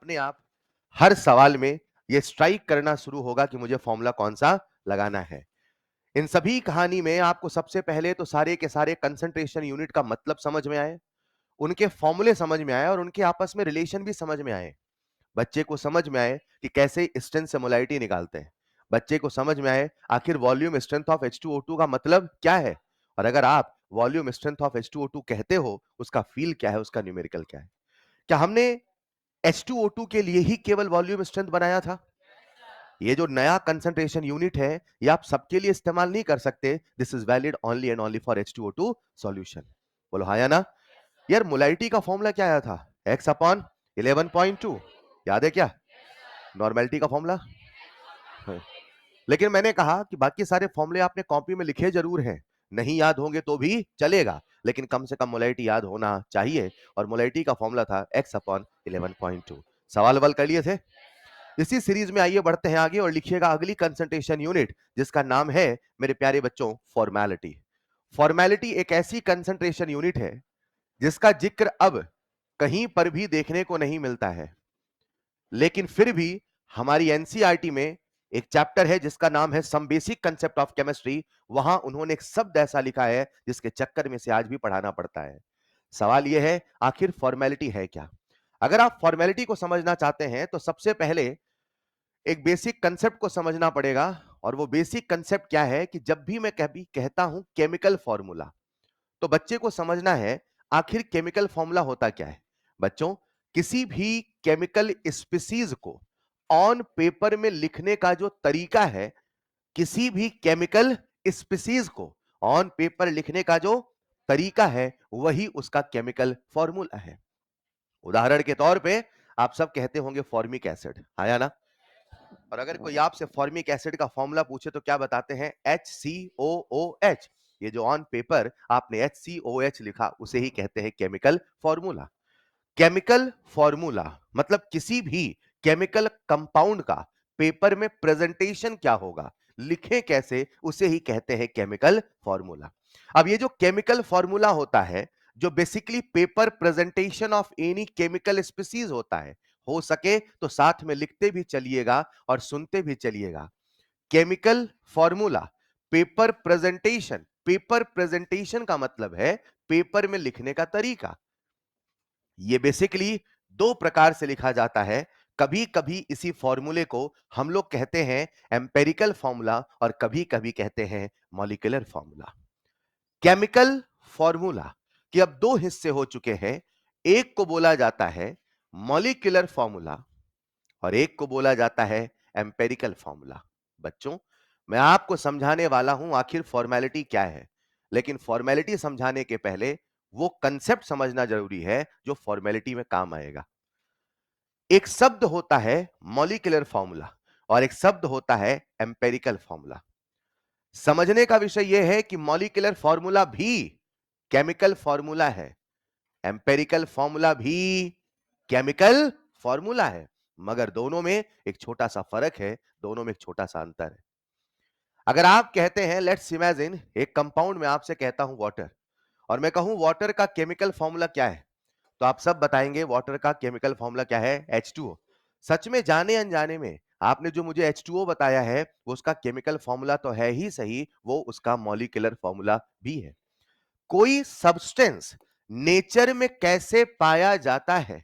अपने आप हर सवाल में ये स्ट्राइक करना शुरू होगा कि मुझे फॉर्मूला कौन सा लगाना है। इन सभी कहानी में आपको सबसे पहले तो सारे के सारे कंसंट्रेशन यूनिट का मतलब समझ में आए, उनके फॉर्मूले समझ में आए और उनके आपस में रिलेशन भी समझ में आए। बच्चे को समझ में आए कि कैसे स्ट्रेंथ से मोलारिटी निकालते हैं। बच्चे को समझ में आए आखिर वॉल्यूम स्ट्रेंथ ऑफ H2O2 का मतलब क्या है, और अगर आप वॉल्यूम स्ट्रेंथ ऑफ H2O2 कहते हो, उसका फील क्या है, उसका न्यूमेरिकल क्या है। क्या हमने H2O2 के लिए ही केवल वॉल्यूम स्ट्रेंथ बनाया था? ये जो नया कंसंट्रेशन यूनिट है, ये आप सबके लिए इस्तेमाल नहीं कर सकते। This is valid only and only for H2O2 solution. बोलो हाँ या ना? यार मोलारिटी का फॉर्मूला क्या आया था? x upon 11.2। याद है क्या नॉर्मेलिटी का फॉर्मूला? लेकिन मैंने कहा कि बाकी सारे फॉर्मूले आपने कॉपी में लिखे जरूर हैं, नहीं याद होंगे तो भी चलेगा, लेकिन कम से कम मोलारिटी याद होना चाहिए। और मोलारिटी का फॉर्मूला था x अपॉन 11.2। सवाल वल कर लिए थे। इसी सीरीज में आइए बढ़ते हैं आगे और लिखिएगा अगली कंसंट्रेशन यूनिट, जिसका नाम है मेरे प्यारे बच्चों फॉर्मेलिटी। फॉर्मेलिटी एक ऐसी कंसंट्रेशन यूनिट है जिसका जिक्र अब कहीं पर भी देखने को नहीं मिलता है, लेकिन फिर भी हमारी एनसीईआरटी में एक चैप्टर है जिसका नाम है some basic concept of chemistry. वहां उन्होंने एक शब्द ऐसा लिखा है जिसके चक्कर में से आज भी पढ़ाना पड़ता है। सवाल यह है आखिर फॉर्मेलिटी है क्या। अगर आप फॉर्मेलिटी को समझना चाहते हैं तो सबसे पहले एक बेसिक कंसेप्ट को समझना पड़ेगा। और वो बेसिक कंसेप्ट क्या है कि जब भी मैं कभी कहता हूं केमिकल फॉर्मूला, तो बच्चे को समझना है आखिर केमिकल फॉर्मूला होता क्या है। बच्चों, किसी भी केमिकल स्पीसीज को ऑन पेपर में लिखने का जो तरीका है, किसी भी केमिकल स्पीसीज को ऑन पेपर लिखने का जो तरीका है, वही उसका केमिकल फॉर्मूला है। उदाहरण के तौर पे आप सब कहते होंगे फॉर्मिक एसिड, आया ना? और अगर कोई आपसे फॉर्मिक एसिड का फॉर्मूला पूछे तो क्या बताते हैं? HCOOH। ये जो ऑन पेपर आपने HCOH लिखा, उसे ही कहते हैं केमिकल फॉर्मूला। केमिकल फॉर्मूला मतलब किसी भी केमिकल कंपाउंड का पेपर में प्रेजेंटेशन क्या होगा, लिखें कैसे, उसे ही कहते हैं केमिकल फॉर्मूला। अब ये जो केमिकल फॉर्मूला होता है, जो basically paper presentation of any chemical species होता है, हो सके तो साथ में लिखते भी चलिएगा और सुनते भी चलिएगा। Chemical formula paper presentation, paper presentation का मतलब है पेपर में लिखने का तरीका। ये बेसिकली दो प्रकार से लिखा जाता है। कभी कभी इसी फॉर्मूले को हम लोग कहते हैं एम्पेरिकल फॉर्मूला और कभी कभी कहते हैं मॉलिक्यूलर फॉर्मूला। केमिकल फॉर्मूला के अब दो हिस्से हो चुके हैं। एक को बोला जाता है मॉलिक्यूलर फॉर्मूला और एक को बोला जाता है एम्पेरिकल फॉर्मूला। बच्चों, मैं आपको समझाने वाला हूं आखिर फॉर्मेलिटी क्या है, लेकिन फॉर्मेलिटी समझाने के पहले वो कंसेप्ट समझना जरूरी है जो फॉर्मेलिटी में काम आएगा। एक शब्द होता है मॉलिक्यूलर फॉर्मूला और एक शब्द होता है एम्पेरिकल फॉर्मूला। समझने का विषय यह है कि मॉलिक्यूलर फॉर्मूला भी केमिकल फॉर्मूला है, एम्पेरिकल फॉर्मूला भी केमिकल फॉर्मूला है, मगर दोनों में एक छोटा सा फर्क है, दोनों में एक छोटा सा अंतर है। अगर आप कहते हैं लेट्स इमेजिन एक कंपाउंड में आपसे कहता हूं वाटर, और मैं कहूं वाटर का केमिकल फॉर्मूला क्या है, तो आप सब बताएंगे वाटर का केमिकल फॉर्मूला क्या है? H2O। सच में जाने अनजाने में आपने जो मुझे H2O बताया है वो उसका केमिकल फॉर्मूला तो है ही सही, वो उसका मॉलिक्यूलर फॉर्मूला भी है। कोई सब्सटेंस नेचर में कैसे पाया जाता है,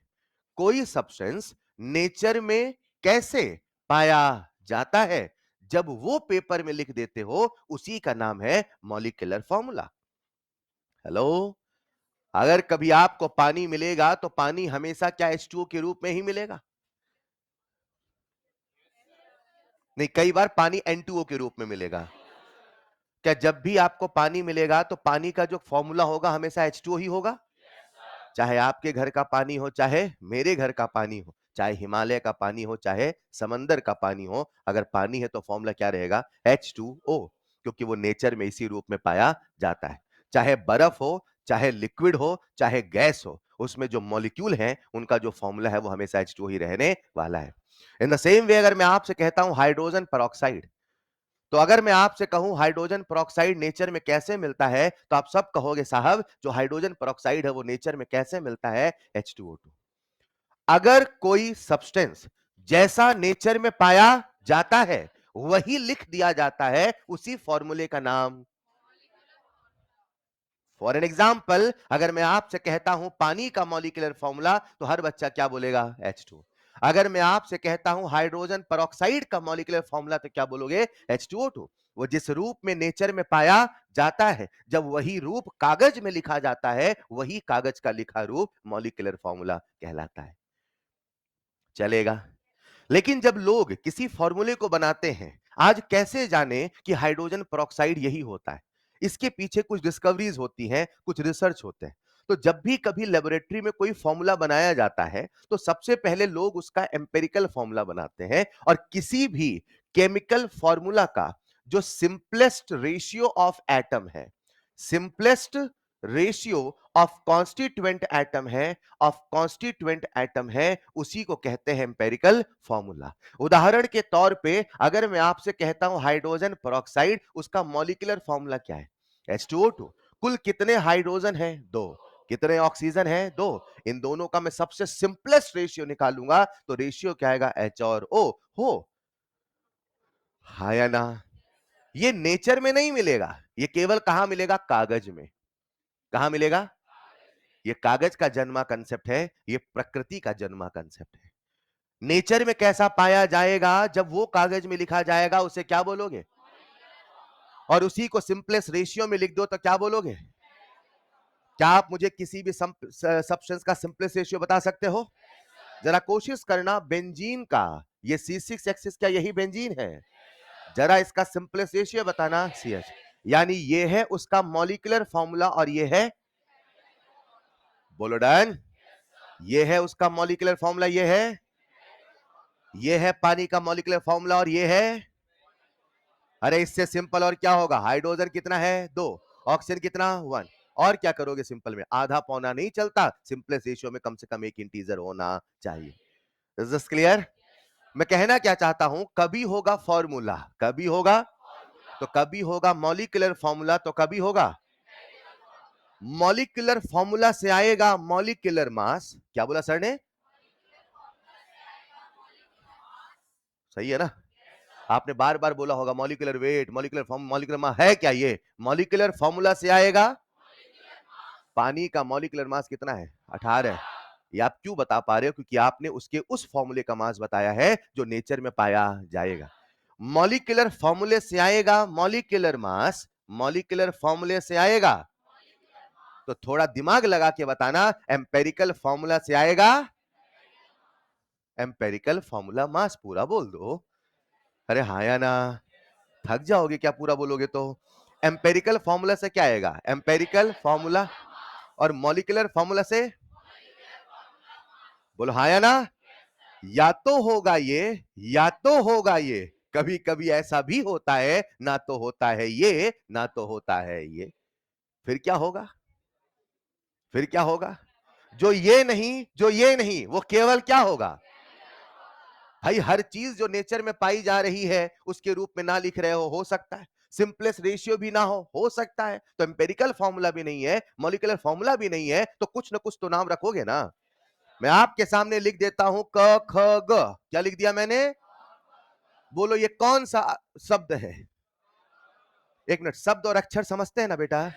कोई सब्सटेंस नेचर में कैसे पाया जाता है, जब वो पेपर में लिख देते हो उसी का नाम है मॉलिक्यूलर फॉर्मूला। हेलो, अगर कभी आपको पानी मिलेगा तो पानी हमेशा क्या H2O के रूप में ही मिलेगा? नहीं, कई बार पानी N2O के रूप में मिलेगा। क्या जब भी आपको पानी मिलेगा तो पानी का जो फॉर्मूला होगा हमेशा H2O ही होगा? चाहे आपके घर का पानी हो, चाहे मेरे घर का पानी हो, चाहे हिमालय का पानी हो, चाहे समंदर का पानी हो, अगर पानी है तो फॉर्मूला क्या रहेगा? H2O, क्योंकि वो नेचर में इसी रूप में पाया जाता है। चाहे बर्फ हो, चाहे लिक्विड हो, चाहे गैस हो, उसमें जो मॉलिक्यूल हैं उनका जो फॉर्मूला है वो हमेशा H2O ही रहने वाला है। इन द सेम वे अगर मैं आपसे कहता हूं हाइड्रोजन पेरोक्साइड, तो अगर मैं आपसे कहूं हाइड्रोजन पेरोक्साइड नेचर में कैसे मिलता है, तो आप सब कहोगे साहब जो हाइड्रोजन पेरोक्साइड है वो नेचर में कैसे मिलता है? H2O2। अगर कोई सब्सटेंस जैसा नेचर में पाया जाता है वही लिख दिया जाता है, उसी फॉर्मूले का नाम। फॉर एन एग्जाम्पल, अगर मैं आपसे कहता हूं पानी का मॉलिक्यूलर फॉर्मूला, तो हर बच्चा क्या बोलेगा? H2। अगर मैं आपसे कहता हूं हाइड्रोजन पेरोक्साइड का मॉलिक्यूलर फॉर्मूला, तो क्या बोलोगे? H2O2। वो जिस रूप में नेचर में पाया जाता है, जब वही रूप कागज में लिखा जाता है, वही कागज का लिखा रूप मॉलिक्यूलर फॉर्मूला कहलाता है। चलेगा? लेकिन जब लोग किसी फॉर्मूले को बनाते हैं, आज कैसे जाने कि हाइड्रोजन पेरोक्साइड यही होता है? इसके पीछे कुछ डिस्कवरीज होती हैं, कुछ रिसर्च होते हैं। तो जब भी कभी लेबोरेटरी में कोई फॉर्मूला बनाया जाता है, तो सबसे पहले लोग उसका एम्पिरिकल फॉर्मूला बनाते हैं, और किसी भी केमिकल फॉर्मूला का जो सिंपलेस्ट रेशियो ऑफ एटम है, simplest ratio of constituent atom है, उसी को कहते हैं एम्पिरिकल फॉर्मूला। उदाहरण के तौर पे अगर मैं आपसे कहता हूं हाइड्रोजन पेरोक्साइड, उसका मॉलिक्यूलर फॉर्मूला क्या है? H2O2। कुल कितने हाइड्रोजन हैं? 2। कितने ऑक्सीजन हैं? 2। इन दोनों का मैं सबसे सिंपलेस्ट रेशियो निकालूंगा, तो रेशियो क्या आएगा? H और O हो। हाँ या ना? ये नेचर में नहीं मिलेगा, ये केवल कहां मिलेगा? कागज में। कहां मिलेगा? ये कागज का जन्मा कंसेप्ट है, ये प्रकृति का जन्मा कंसेप्ट है। नेचर में कैसा पाया जाएगा? जब वो कागज में लिखा जाएगा, उसे क्या बोलोगे? और उसी को सिंपलेस्ट रेशियो में लिख दो, तो क्या बोलोगे? क्या आप मुझे किसी भी सब्सटेंस का सिंपलेस्ट रेशियो बता सकते हो? जरा कोशिश करना। बेंजीन का ये C6 एक्सिस, क्या यही बेंजीन है? जरा इसका सिंपलेस्ट रेशियो बताना। CH। यानी ये है उसका मॉलिक्यूलर फॉर्मूला, और ये है, बोलो डन। ये है उसका मॉलिक्यूलर फॉर्मूला, ये है पानी का मॉलिक्यूलर फॉर्मूला, और ये है। अरे इससे सिंपल और क्या होगा? हाइड्रोजन कितना है? 2। ऑक्सीजन कितना? 1। और क्या करोगे? सिंपल में आधा पौना नहीं चलता, सिंपलेस्ट रेशियो में कम से कम एक इंटीजर होना चाहिए। Is this clear? मैं कहना क्या चाहता हूं, कभी होगा फॉर्मूला, कभी होगा, तो कभी होगा मॉलिक्यूलर फॉर्मूला, तो कभी होगा मॉलिक्यूलर फॉर्मूला से आएगा मॉलिक्यूलर मास। क्या बोला सर ने? सही है ना? आपने बार बार बोला होगा molecular weight, molecular form, molecular mass है क्या? ये मॉलिक्यूलर फॉर्मूला से आएगा। पानी का मॉलिक्यूलर मास कितना है? 18। ये आप क्यों बता पा रहे हो? क्योंकि आपने उसके उस फॉर्मूले का मास बताया है जो नेचर में पाया जाएगा। मॉलिक्यूलर फॉर्मूले से आएगा मॉलिक्यूलर मास, मॉलिक्यूलर फॉर्मूले से आएगा। तो थोड़ा दिमाग लगा के बताना, एम्पेरिकल फॉर्मूला से आएगा एम्पेरिकल फॉर्मूला मास। पूरा बोल दो। अरे हाँ या ना? थक जाओगे क्या पूरा बोलोगे तो? एम्पेरिकल फॉर्मूला से क्या आएगा? Empirical formula. और मॉलिक्यूलर फॉर्मूला से? बोलो हाँ या ना? या तो होगा ये, या तो होगा ये। कभी कभी ऐसा भी होता है, ना तो होता है ये, ना तो होता है ये। फिर क्या होगा? फिर क्या होगा? जो ये नहीं, जो ये नहीं, वो केवल क्या होगा? भाई हर चीज जो नेचर में पाई जा रही है उसके रूप में ना लिख रहे हो सकता है। सिंपलेस्ट रेशियो भी ना हो सकता है। तो एम्पेरिकल फॉर्मूला भी नहीं है, मॉलिक्यूलर फॉर्मूला भी नहीं है, तो कुछ ना कुछ तो नाम रखोगे ना। मैं आपके सामने लिख देता हूं क ख ग। क्या लिख दिया मैंने? बोलो ये कौन सा शब्द है? एक मिनट, शब्द और अक्षर समझते हैं ना बेटा?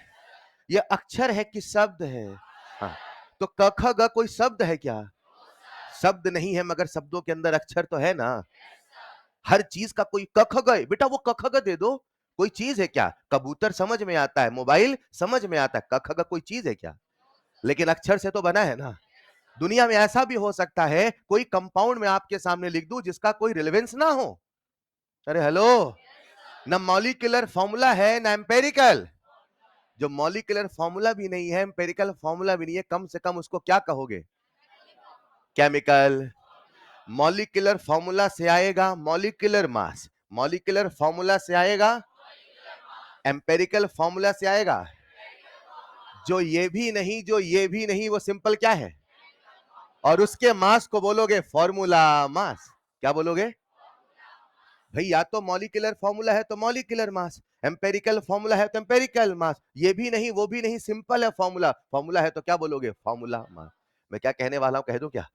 ये अक्षर है कि शब्द है? हाँ। तो क ख ग कोई शब्द है क्या? शब्द नहीं है, मगर शब्दों के अंदर अक्षर तो है ना। हर चीज का कोई क ख ग, बेटा वो क ख ग दे दो। कोई चीज है क्या? कबूतर समझ में आता है, मोबाइल समझ में आता है, क ख ग कोई चीज है क्या? लेकिन अक्षर से तो बना है ना। दुनिया में ऐसा भी हो सकता है कोई कंपाउंड में आपके सामने लिख दूं जिसका कोई रिलेवेंस ना हो। अरे हेलो, ना मॉलिक्यूलर फॉर्मूला है ना एम्पेरिकल। जो मॉलिक्यूलर फॉर्मूला भी नहीं है, एम्पेरिकल फॉर्मूला भी नहीं है, कम से कम उसको क्या कहोगे? केमिकल। मॉलिक्यूलर फॉर्मूला से आएगा मॉलिक्यूलर मास, मॉलिक्यूलर फॉर्मूला से आएगा, एम्पेरिकल फॉर्मूला से आएगा। जो ये भी नहीं, जो ये भी नहीं, वो सिंपल क्या है? और उसके मास को बोलोगे फॉर्मूला मास। क्या बोलोगे भाई? या तो मॉलिक्यूलर फॉर्मूला है तो मॉलिक्यूलर मास, एम्पेरिकल फॉर्मूला है तो एम्पेरिकल मास। ये भी नहीं वो भी नहीं, सिंपल है फॉर्मूला। फॉर्मूला है तो क्या बोलोगे? Formula mass. मैं क्या कहने वाला हूं, कह दूं क्या?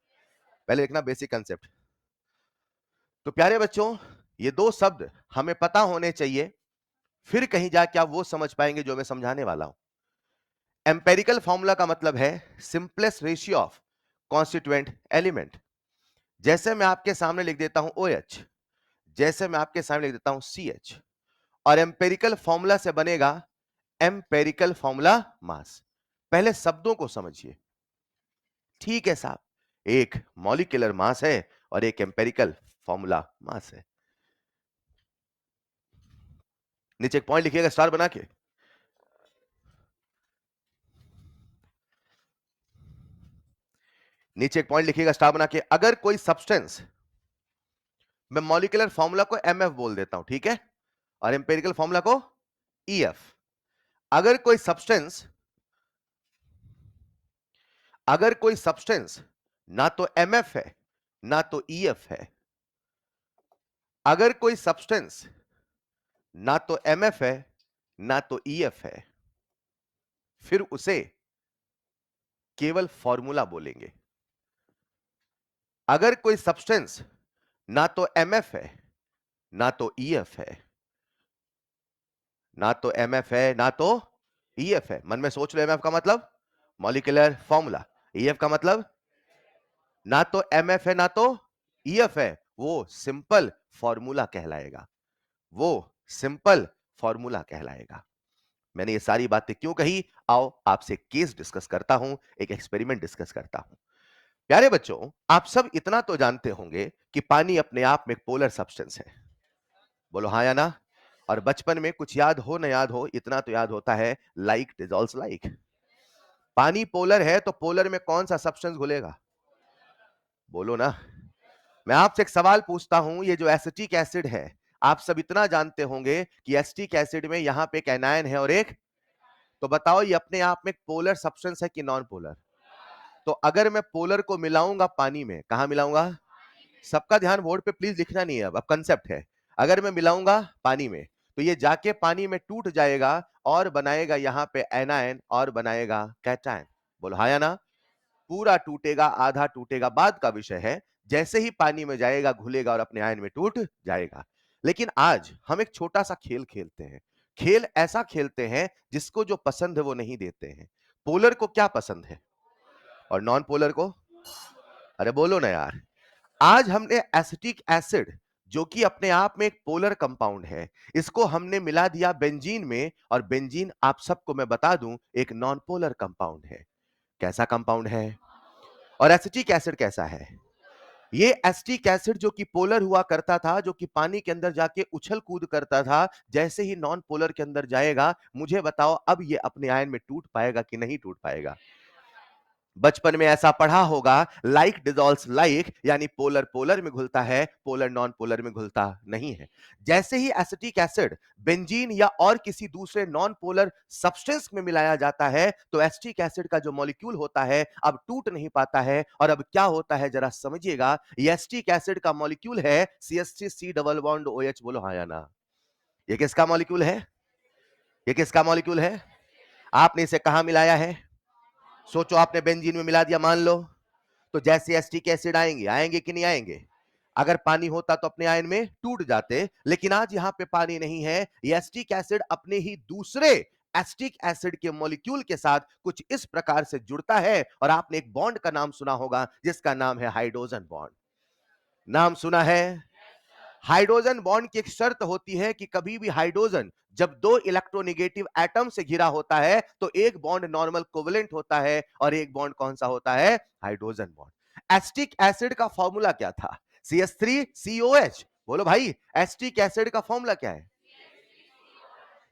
पहले लिखना बेसिक कंसेप्ट। तो प्यारे बच्चों, ये दो शब्द हमें पता होने चाहिए, फिर कहीं जाके आप वो समझ पाएंगे जो मैं समझाने वाला हूं। एम्पेरिकल फॉर्मूला का मतलब है simplest ratio of constituent element. जैसे मैं आपके सामने लिख देता हूं OH, जैसे मैं आपके सामने लिख देता हूं CH, और एम्पेरिकल फॉर्मूला से बनेगा एम्पेरिकल फॉर्मूला मास। पहले शब्दों को समझिए। ठीक है साहब, एक मॉलिक्यूलर मास है और एक एम्पेरिकल फॉर्मूला मास है। नीचे एक पॉइंट लिखिएगा स्टार बना के। नीचे एक पॉइंट लिखिएगा स्टार बना के। अगर कोई सब्सटेंस, मैं मॉलिक्यूलर फॉर्मूला को MF बोल देता हूं, ठीक है, और एम्पेरिकल फॉर्मूला को EF। अगर कोई सब्सटेंस, अगर कोई सब्सटेंस ना तो MF है ना तो EF है, अगर कोई सब्सटेंस ना तो MF है ना तो EF है, फिर उसे केवल फॉर्मूला बोलेंगे। अगर कोई सब्सटेंस ना तो MF है ना तो EF है, ना तो MF है ना तो EF है, मन में सोच लो, MF का मतलब मॉलिक्यूलर फॉर्मूला, EF का मतलब ना तो MF है ना तो EF है, वो सिंपल फॉर्मूला कहलाएगा, वो सिंपल फॉर्मूला कहलाएगा। मैंने ये सारी बातें क्यों कही, आओ आपसे केस डिस्कस करता हूं, एक एक्सपेरिमेंट डिस्कस करता हूं। प्यारे बच्चों, आप सब इतना तो जानते होंगे कि पानी अपने आप में एक पोलर सब्सटेंस है, बोलो हाँ या ना। और बचपन में कुछ याद हो न याद हो, इतना तो याद होता है, लाइक डिसॉल्व्स लाइक। पानी पोलर है तो पोलर में कौन सा सब्सटेंस घुलेगा, बोलो ना। मैं आपसे एक सवाल पूछता हूं, ये जो एसिटिक एसिड है, आप सब इतना जानते होंगे कि एसिटिक एसिड में यहां पे एक एनायन है और एक, तो बताओ ये अपने आप में पोलर सब्सटेंस है कि नॉन पोलर। तो अगर मैं पोलर को मिलाऊंगा पानी में, कहां मिलाऊंगा, सबका ध्यान बोर्ड पे प्लीज लिखना नहीं है, अब कंसेप्ट है। अगर मैं मिलाऊंगा पानी में तो ये जाके पानी में टूट जाएगा और बनाएगा यहां पे एनायन और बनाएगा कैटायन, बोलो हाँ या ना। पूरा टूटेगा, आधा टूटेगा, बाद का विषय है। जैसे ही पानी में जाएगा घुलेगा और अपने आयन में टूट जाएगा। लेकिन आज हम एक छोटा सा खेल खेलते हैं। खेल ऐसा खेलते हैं जिसको जो पसंद है वो नहीं देते हैं। पोलर को क्या पसंद है और नॉन पोलर को, अरे बोलो ना यार। आज हमने एसिटिक एसिड, जो कि अपने आप में एक पोलर कंपाउंड है, इसको हमने मिला दिया बेंजीन में, और बेंजीन आप सबको मैं बता दूं एक नॉन पोलर कंपाउंड है। कैसा कंपाउंड है? और एसिटिक एसिड कैसा है? ये एसिटिक एसिड जो कि पोलर हुआ करता था, जो कि पानी के अंदर जाके उछल कूद करता था, जैसे ही नॉन पोलर के अंदर जाएगा, मुझे बताओ अब ये अपने आयन में टूट पाएगा कि नहीं टूट पाएगा? बचपन में ऐसा पढ़ा होगा, लाइक डिसॉल्व्स लाइक, यानी पोलर पोलर में घुलता है, पोलर नॉन पोलर में घुलता नहीं है। जैसे ही एसिटिक एसिड बेंजीन या और किसी दूसरे नॉन पोलर सब्सटेंस में मिलाया जाता है, तो एसिटिक एसिड का जो मॉलिक्यूल होता है अब टूट नहीं पाता है, और अब क्या होता है जरा समझिएगा। ये एसिटिक एसिड का मॉलिक्यूल है CH3C डबल बॉन्ड OH, बोलो हाँ या ना। ये किसका मॉलिक्यूल है? ये किसका मॉलिक्यूल है? आपने इसे कहां मिलाया है? सोचो, आपने बेंजीन में मिला दिया मान लो, तो जैसे एसिटिक एसिड आएंगे, आएंगे कि नहीं आएंगे? अगर पानी होता तो अपने आयन में टूट जाते, लेकिन आज यहां पे पानी नहीं है। ये एसिटिक एसिड अपने ही दूसरे एसिटिक एसिड के मॉलिक्यूल के साथ कुछ इस प्रकार से जुड़ता है, और आपने एक बॉन्ड का नाम सुना होगा जिसका नाम है हाइड्रोजन बॉन्ड। नाम सुना है? हाइड्रोजन बॉन्ड की एक शर्त होती है कि कभी भी हाइड्रोजन जब दो इलेक्ट्रोनेगेटिव एटम से घिरा होता है तो एक बॉन्ड नॉर्मल कोवेलेंट होता है और एक बॉन्ड कौन सा होता है? Hydrogen bond. एसिटिक एसिड का फॉर्मूला क्या था? CH3COH। बोलो भाई, एसिटिक एसिड का फॉर्मूला क्या है?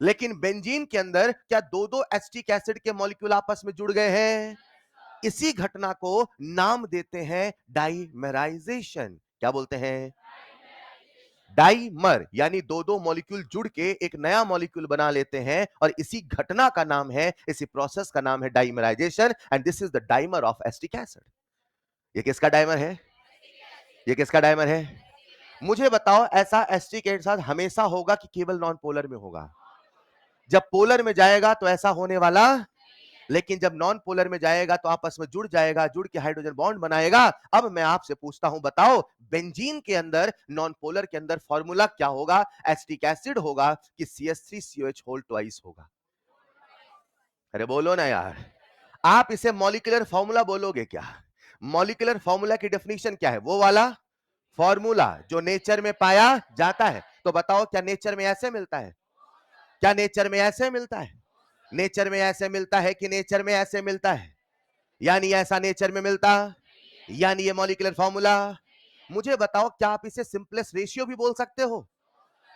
लेकिन बेंजीन के अंदर क्या दो दो एसिटिक एसिड के मॉलिक्यूल आपस में जुड़ गए हैं? इसी घटना को नाम देते हैं डाइमेराइजेशन। क्या बोलते हैं? डाइमर, यानी दो दो मॉलिक्यूल जुड़ के एक नया मॉलिक्यूल बना लेते हैं, और इसी घटना का नाम है, इसी प्रोसेस का नाम है dimerisation, and this is the dimer of acetic acid. ये किसका डाइमर है? ये किसका डाइमर है? मुझे बताओ, ऐसा एसिटिक एसिड के साथ हमेशा होगा कि केवल नॉन पोलर में होगा? जब पोलर में जाएगा तो ऐसा होने वाला, लेकिन जब नॉन पोलर में जाएगा तो आपस में जुड़ जाएगा, जुड़ के हाइड्रोजन बॉन्ड बनाएगा। अब मैं आपसे पूछता हूं, बताओ बेंजीन के अंदर, नॉन पोलर के अंदर फॉर्मूला क्या होगा? एसिटिक एसिड होगा कि CH3COH होल ट्वाइस होगा? अरे बोलो ना यार, आप इसे मॉलिक्यूलर फॉर्मूला बोलोगे क्या? मॉलिक्यूलर फॉर्मूला की डेफिनेशन क्या है? वो वाला फॉर्मूला जो नेचर में पाया जाता है। तो बताओ, क्या नेचर में ऐसे मिलता है? क्या नेचर में ऐसे मिलता है? नेचर में ऐसे मिलता है कि नेचर में ऐसे मिलता है? यानी ऐसा नेचर में मिलता, यानी ये मॉलिक्यूलर फॉर्मूला। मुझे बताओ, क्या आप इसे सिंपलेस्ट रेशियो भी बोल सकते हो?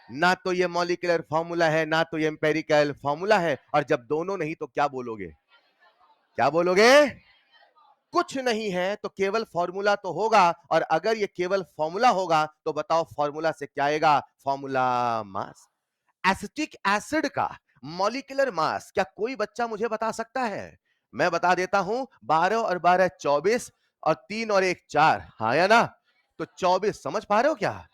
ना तो ये मॉलिक्यूलर फॉर्मूला है, ना तो ये एम्पेरिकल फॉर्मूला है। और जब दोनों नहीं तो क्या बोलोगे? क्या बोलोगे? कुछ नहीं है तो केवल फॉर्मूला तो होगा। और अगर ये केवल फॉर्मूला होगा तो बताओ फॉर्मूला से क्या आएगा? Formula mass. एसिटिक एसिड का मॉलिक्यूलर मास क्या कोई बच्चा मुझे बता सकता है? मैं बता देता हूं, 12 और 12 24 और 3 और 1 4, हाँ या ना? तो 24, समझ पा रहे हो क्या?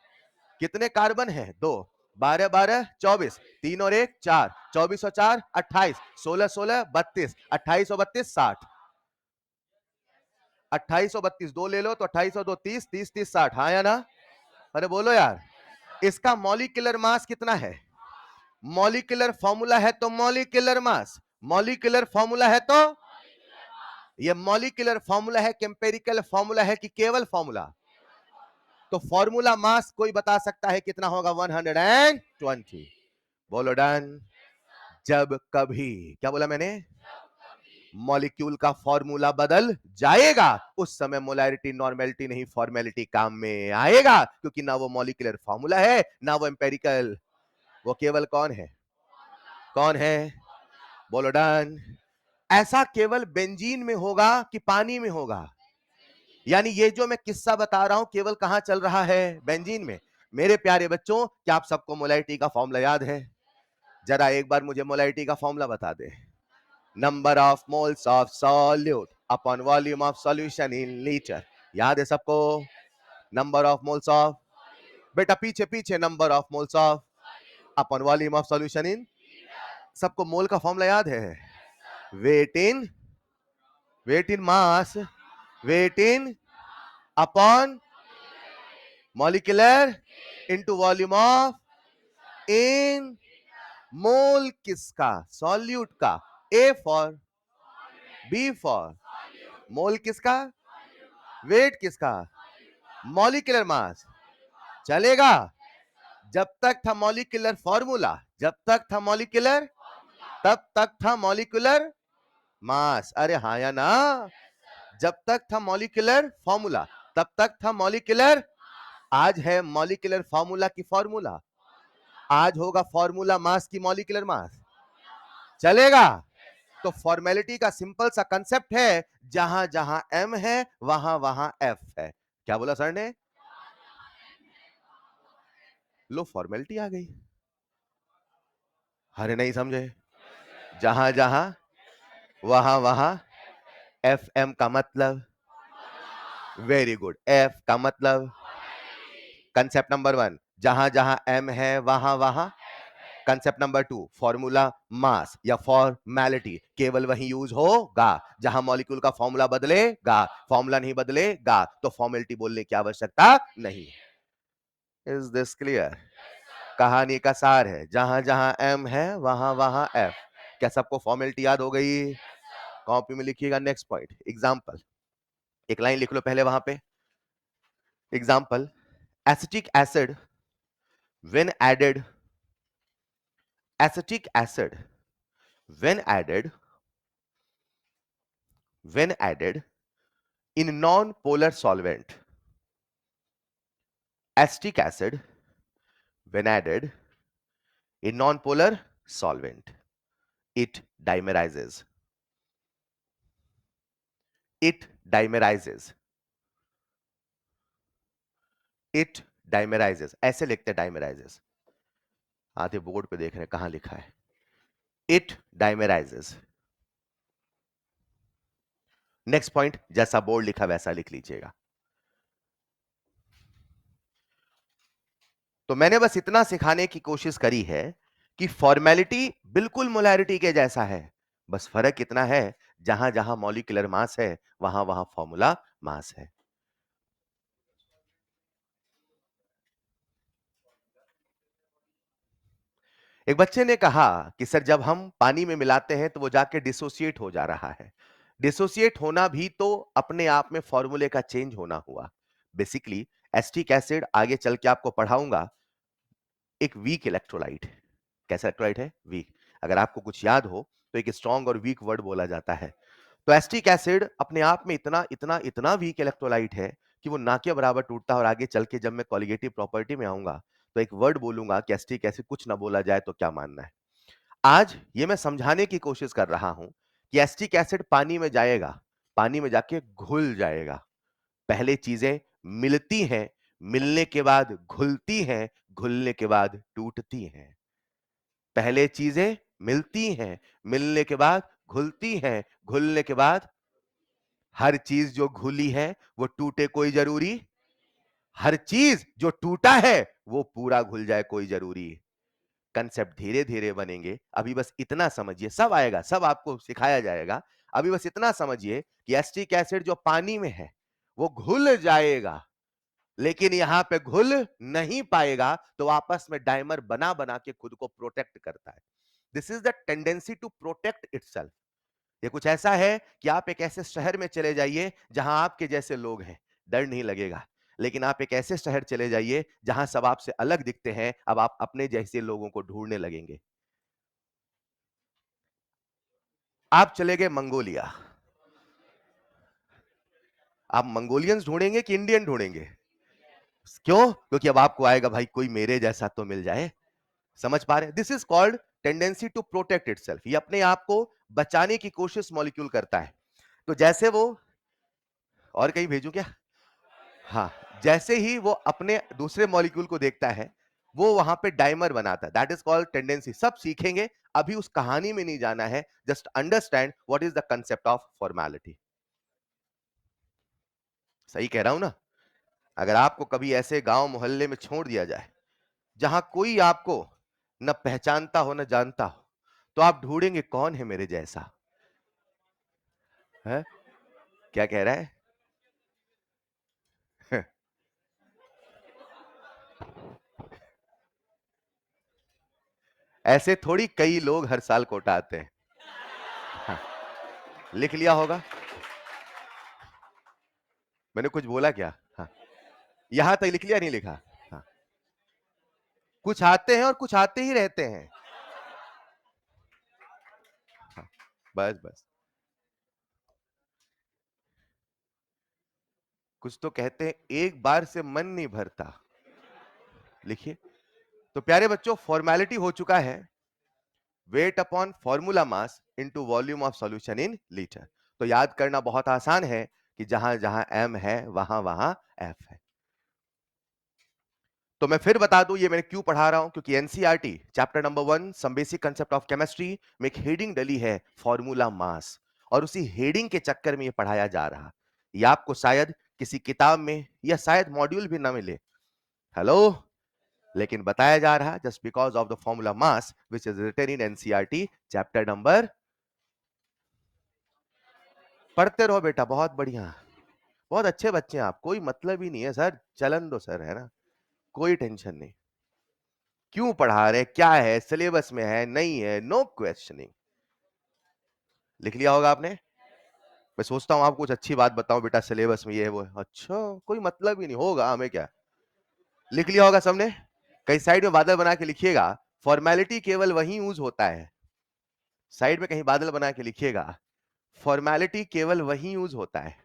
कितने कार्बन है? 2। 12 12 24, 3 और 1 4, 24 और 4 28, 16 16 32, 28 और 32 60, 28 और 32 दो ले लो तो 28 और 2 30, 30 30 60, हाँ या ना? अरे बोलो यार, इसका मॉलिक्यूलर मास कितना है? मॉलिक्यूलर फॉर्मूला है तो मॉलिक्यूलर मास, मॉलिक्यूलर फॉर्मूला है तो ये मॉलिक्यूलर फॉर्मूला है कि एम्पेरिकल फॉर्मूला है कि केवल फॉर्मूला? तो फॉर्मूला मास कोई बता सकता है कितना होगा? 120। बोलो डन। जब कभी, क्या बोला मैंने? मॉलिक्यूल का फॉर्मूला बदल जाएगा उस समय मोलैरिटी नॉर्मेलिटी नहीं फॉर्मेलिटी काम में आएगा, क्योंकि ना वो मॉलिक्यूलर फॉर्मूला है ना वो एम्पेरिकल, वो केवल कौन है? कौन है? बोलो डन। ऐसा केवल बेंजीन में होगा कि पानी में होगा? यानी ये जो मैं किस्सा बता रहा हूं केवल कहां चल रहा है? बेंजीन में। मेरे प्यारे बच्चों, क्या आप सबको मोलैरिटी का फॉर्मूला याद है? जरा एक बार मुझे मोलैरिटी का फॉर्मूला बता दे। Number of moles of solute upon volume of solution in litre. याद है सबको? नंबर ऑफ मोल्स ऑफ, बेटा पीछे पीछे, number of moles of upon volume of solution in. सबको मोल का फॉर्मूला याद है? Weight in, weight in mass, weight in upon molecular into volume of in mole. किसका? सॉल्यूट का। A for, B for mole किसका? Weight किसका? Molecular mass. चलेगा? जब तक था मॉलिक्यूलर फॉर्मूला, जब तक था मॉलिक्यूलर, तब तक था मॉलिक्यूलर मास। अरे हाँ या ना? जब तक था मॉलिक्यूलर फॉर्मूला तब तक था मॉलिक्यूलर। आज है मॉलिक्यूलर फॉर्मूला की फॉर्मूला, आज होगा फॉर्मूला मास की मॉलिक्यूलर मास। चलेगा? तो फॉर्मेलिटी का सिंपल सा कंसेप्ट है, जहां जहां एम है वहां वहां एफ है। क्या बोला सर ने? लो फॉर्मेलिटी आ गई। अरे नहीं समझे? जहां जहां वहां वहां एफ एम का मतलब, वेरी गुड, एफ का मतलब कंसेप्ट नंबर 1, जहां जहां एम है वहां वहां। कंसेप्ट नंबर 2, फॉर्मूला मास या फॉर्मेलिटी केवल वहीं यूज होगा जहां मॉलिक्यूल का फॉर्मूला बदलेगा, फॉर्मूला नहीं बदलेगा तो फॉर्मेलिटी बोलने की आवश्यकता नहीं। Is this clear? कहानी का सार है, जहां जहां एम है वहां वहां एफ। क्या सबको फॉर्मेलिटी याद हो गई? कॉपी में लिखिएगा। Next point, example. एक लाइन लिख लो पहले वहां पे। Example, acetic acid when added, acetic acid when added, when added in non-polar solvent, acetic acid when added in non-polar solvent, it dimerizes, it dimerizes, it dimerizes। ऐसे लिखते हैं dimerizes, आधे board पे देख रहे हैं कहां लिखा है। it dimerizes। नेक्स्ट पॉइंट, जैसा बोर्ड लिखा वैसा लिख लीजिएगा। तो मैंने बस इतना सिखाने की कोशिश करी है कि फॉर्मेलिटी बिल्कुल मोलैरिटी के जैसा है, बस फर्क इतना है जहां जहां मॉलिक्यूलर मास है वहां वहां फॉर्मूला मास है। एक बच्चे ने कहा कि सर जब हम पानी में मिलाते हैं तो वो जाके डिसोसिएट हो जा रहा है। डिसोसिएट होना भी तो अपने आप में फॉर्मूले का चेंज होना हुआ। बेसिकली एस्टिक एसिड आगे चल के आपको पढ़ाऊंगा एक वीक इलेक्ट्रोलाइट है। कैसा इलेक्ट्रोलाइट है? वीक। अगर आपको कुछ याद हो तो एक स्ट्रॉन्ग और वीक वर्ड बोला जाता है। तो एस्टिक एसिड अपने आप में इतना इतना इतना वीक इलेक्ट्रोलाइट है कि वो ना के बराबर टूटता है। और आगे चल के जब मैं कॉलिगेटिव प्रॉपर्टी में आऊंगा तो एक वर्ड बोलूंगा कि एस्टिक एसिड कुछ ना बोला जाए तो क्या मानना है। आज ये मैं समझाने की कोशिश कर रहा हूं कि एस्टिक एसिड पानी में जाएगा, पानी में जाके घुल जाएगा। पहले चीजें मिलती हैं, मिलने के बाद घुलती हैं, घुलने के बाद टूटती हैं। पहले चीजें मिलती हैं, मिलने के बाद घुलती हैं, घुलने के बाद हर चीज जो घुली है वो टूटे कोई जरूरी, हर चीज जो टूटा है वो पूरा घुल जाए कोई जरूरी। कंसेप्ट धीरे धीरे बनेंगे, अभी बस इतना समझिए, सब आएगा, सब आपको सिखाया जाएगा। अभी बस इतना समझिए कि एस्टिक एसिड जो पानी में है वो घुल जाएगा, लेकिन यहां पे घुल नहीं पाएगा, तो आपस में डाइमर बना बना के खुद को प्रोटेक्ट करता है। This is the tendency to protect itself. ये कुछ ऐसा है कि आप एक ऐसे शहर में चले जाइए जहां आपके जैसे लोग हैं, डर नहीं लगेगा। लेकिन आप एक ऐसे शहर चले जाइए जहां सब आपसे अलग दिखते हैं, अब आप अपने जैसे लोगों को ढूंढने लगेंगे। आप चले गए मंगोलिया, आप मंगोलियंस ढूंढेंगे कि इंडियन ढूंढेंगे? क्यों? क्योंकि अब आपको आएगा भाई कोई मेरे जैसा तो मिल जाए। समझ पा रहे हैं? This is called tendency to protect itself. ये अपने आप को बचाने की कोशिश मॉलिक्यूल करता है। तो जैसे वो, और कहीं भेजूं क्या? हाँ, जैसे ही वो अपने दूसरे मॉलिक्यूल को देखता है वो वहां पे डाइमर बनाता है। That is called tendency. सब सीखेंगे, अभी उस कहानी में नहीं जाना है। Just understand what is the concept of formality. सही कह रहा हूं ना? अगर आपको कभी ऐसे गांव मोहल्ले में छोड़ दिया जाए जहां कोई आपको न पहचानता हो न जानता हो, तो आप ढूंढेंगे कौन है मेरे जैसा है? क्या कह रहा है? ऐसे थोड़ी कई लोग हर साल कोटा आते हैं। हाँ, लिख लिया होगा। मैंने कुछ बोला क्या? हाँ, यहां तक लिख लिया, नहीं लिखा? हाँ, कुछ आते हैं और कुछ आते ही रहते हैं। हाँ, बस बस। कुछ तो कहते हैं एक बार से मन नहीं भरता। लिखिए। तो प्यारे बच्चों, फॉर्मेलिटी हो चुका है weight upon formula mass into volume of solution in litre. तो याद करना बहुत आसान है कि जहां जहां m है वहां वहां f है। तो मैं फिर बता दूं ये मैंने क्यों पढ़ा रहा हूं, क्योंकि NCERT chapter number 1 some basic concept of chemistry में एक हेडिंग डली है फॉर्मूला मास, और उसी हेडिंग के चक्कर में ये पढ़ाया जा रहा। ये आपको शायद किसी किताब में या शायद मॉड्यूल भी ना मिले। हेलो। लेकिन बताया जा रहा just because of the formula mass which is written in NCERT chapter number. पढ़ते रहो बेटा, बहुत बढ़िया, बहुत अच्छे बच्चे हैं आप, कोई मतलब ही नहीं है सर, चलन दो सर, है ना, कोई टेंशन नहीं। क्यों पढ़ा रहे, क्या है, सिलेबस में है नहीं है, नो क्वेश्चनिंग। लिख लिया होगा आपने? मैं सोचता हूं आपको कुछ अच्छी बात बताऊं, बेटा सिलेबस में ये है वो है। अच्छा, कोई मतलब ही नहीं होगा, हमें क्या। लिख लिया होगा सबने? कहीं साइड में बादल बना के लिखिएगा, फॉर्मेलिटी केवल वही यूज होता है। साइड में कहीं बादल बना के लिखिएगा, फॉर्मेलिटी केवल वही यूज होता है।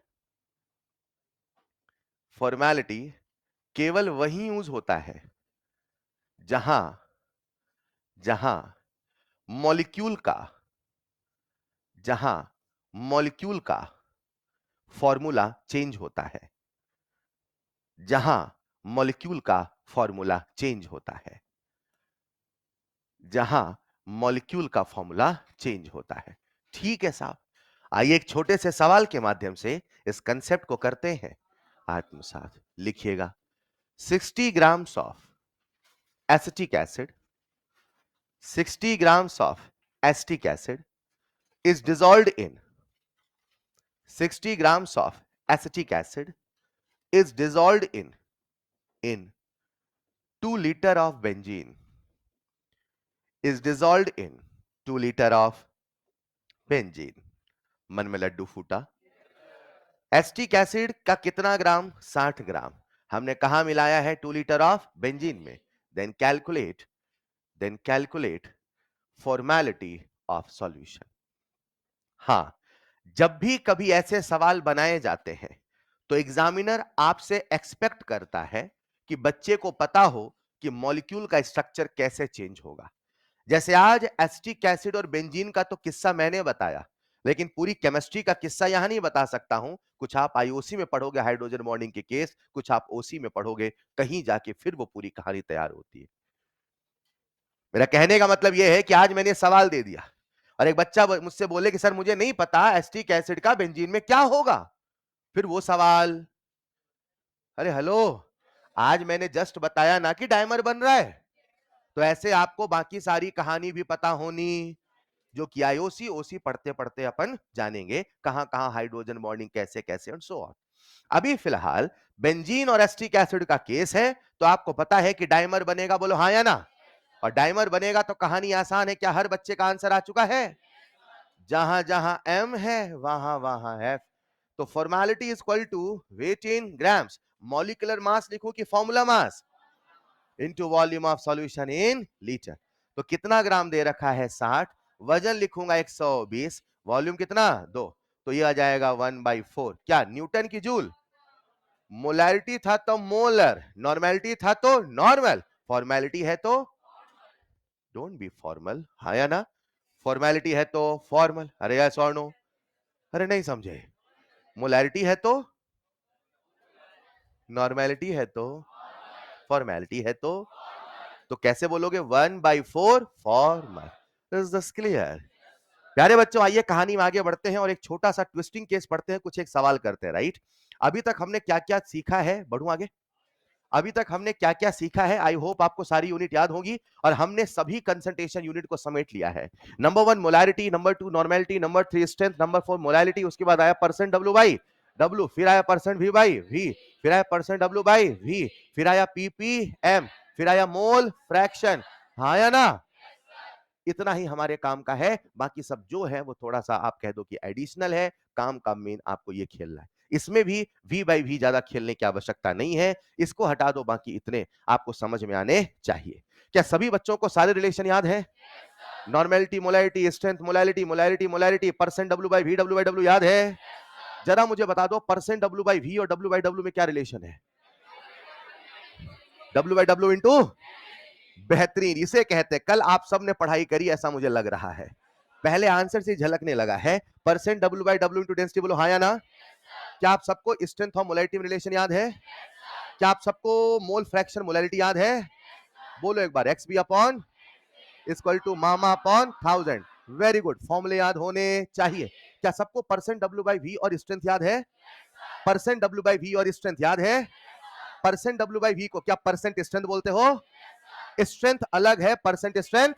फॉर्मेलिटी केवल वही यूज होता है जहां जहां मॉलिक्यूल का जहां मॉलिक्यूल का फॉर्मूला चेंज होता है। जहां मॉलिक्यूल का फॉर्मूला चेंज होता है। जहां मॉलिक्यूल का फॉर्मूला चेंज होता है। ठीक है साहब, आइए एक छोटे से सवाल के माध्यम से इस कंसेप्ट को करते हैं आत्मसात। लिखिएगा 60 grams of acetic acid 60 grams of acetic acid is dissolved in 60 grams of acetic acid is dissolved in 2 liter of benzene is dissolved in 2 liter of benzene. मन में लड्डू फूटा। एसिटिक एसिड का कितना ग्राम? 60 ग्राम। हमने कहा मिलाया है? 2 लीटर ऑफ बेंजीन में। Then calculate formality of solution. हां, जब भी कभी ऐसे सवाल बनाए जाते हैं तो एग्जामिनर आपसे एक्सपेक्ट करता है कि बच्चे को पता हो कि मॉलिक्यूल का स्ट्रक्चर कैसे चेंज होगा। जैसे आज एसिटिक एसिड और बेंजीन का तो किस्सा मैंने बताया, लेकिन पूरी केमिस्ट्री का किस्सा यहां नहीं बता सकता हूं। कुछ आप आईओसी में पढ़ोगे हाइड्रोजन बॉन्डिंग के केस, कुछ आप ओसी में पढ़ोगे, कहीं जाके फिर वो पूरी कहानी तैयार होती है। मेरा कहने का मतलब यह है कि आज मैंने सवाल दे दिया और एक बच्चा मुझसे बोले कि सर मुझे नहीं पता एसिटिक एसिड का बेंजीन में क्या होगा, फिर वो सवाल। अरे हेलो, आज मैंने जस्ट बताया ना कि डायमर बन रहा है, तो ऐसे आपको बाकी सारी कहानी भी पता होनी, जो कि आईओसी ओसी पढ़ते पढ़ते अपन जानेंगे कहां कहां हाइड्रोजन बॉन्डिंग कैसे कैसे एंड सो ऑन। अभी फिलहाल बेंजीन और एसिटिक एसिड का केस है, तो आपको पता है कि डायमर बनेगा, बोलो हाँ या ना। और डायमर बनेगा तो कहानी आसान है, क्या हर बच्चे का आंसर आ चुका है? जहां जहां एम है वहां वहां एफ। तो formality is equal to weight in grams, molecular mass लिखो कि formula mass, into volume of solution in litre. तो कितना ग्राम दे रखा है? 60। वजन लिखूंगा 120, वॉल्यूम कितना? 2, तो ये आ जाएगा 1/4। क्या न्यूटन की जूल? मोलैरिटी था तो मोलर, नॉर्मेलिटी था तो नॉर्मल, फॉर्मेलिटी है तो डोंट बी फॉर्मल, हाँ या ना? फॉर्मेलिटी है तो फॉर्मल। अरे यस और नो? अरे नहीं समझे? मोलैरिटी है तो, नॉर्मेलिटी है तो, फॉर्मेलिटी है तो कैसे बोलोगे? 1/4 फॉर्मल। Is this clear? प्यारे बच्चों, आइए कहानी में आगे बढ़ते हैं और एक छोटा सा ट्विस्टिंग केस पढ़ते हैं, कुछ एक सवाल करते हैं। राइट, अभी तक हमने क्या क्या सीखा है? बढ़ू आगे। अभी तक हमने क्या क्या सीखा है? आई होप आपको सारी यूनिट याद होगी और हमने सभी कंसंट्रेशन यूनिट को समेट लिया है। Number 1 molarity, number 2 normality, number 3 strength, number 4 molality, उसके बाद आया परसेंट डब्ल्यू बाई डब्ल्यू, फिर आया परसेंट वी बाई वी, फिर आया परसेंट डब्ल्यू बाई वी, फिर आया पीपीएम, फिर आया मोल फ्रैक्शन। हाँ या ना? इतना ही हमारे काम का है, बाकी सब जो है वो थोड़ा सा आप कह दो कि एडिशनल है, काम का मेन आपको ये खेलना है। इसमें भी v बाई वी ज्यादा खेलने की आवश्यकता नहीं है, इसको हटा दो, बाकी इतने आपको समझ में आने चाहिए। क्या सभी बच्चों को सारे रिलेशन याद है? Normality, molarity, strength, molality, molarity, molarity, percent W by v याद है? जरा मुझे बता दो, परसेंट डब्ल्यू बाई वी और डब्ल्यू में क्या रिलेशन है? डब्ल्यू इंटू, बेहतरीन, इसे कहते हैं, कल आप सबने पढ़ाई करी ऐसा मुझे लग रहा है, पहले आंसर से झलकने लगा है। परसेंट डब्ल्यू इंटू डेंसिटी, बोलो हाँ या ना? क्या आप सबको स्ट्रेंथ और मोलैरिटी रिलेशन याद है? क्या आप सबको मोल फ्रैक्शन मोलैरिटी याद है? बोलो एक बार, X B upon equal to मामा अपॉन 1000। वेरी गुड, फॉर्मूले याद होने चाहिए। क्या सबको परसेंट डब्ल्यू बाई वी और स्ट्रेंथ याद है? परसेंट डब्ल्यू बाई वी और स्ट्रेंथ याद है? परसेंट डब्ल्यू बाई वी को क्या परसेंट स्ट्रेंथ बोलते हो? स्ट्रेंथ अलग है, परसेंट स्ट्रेंथ।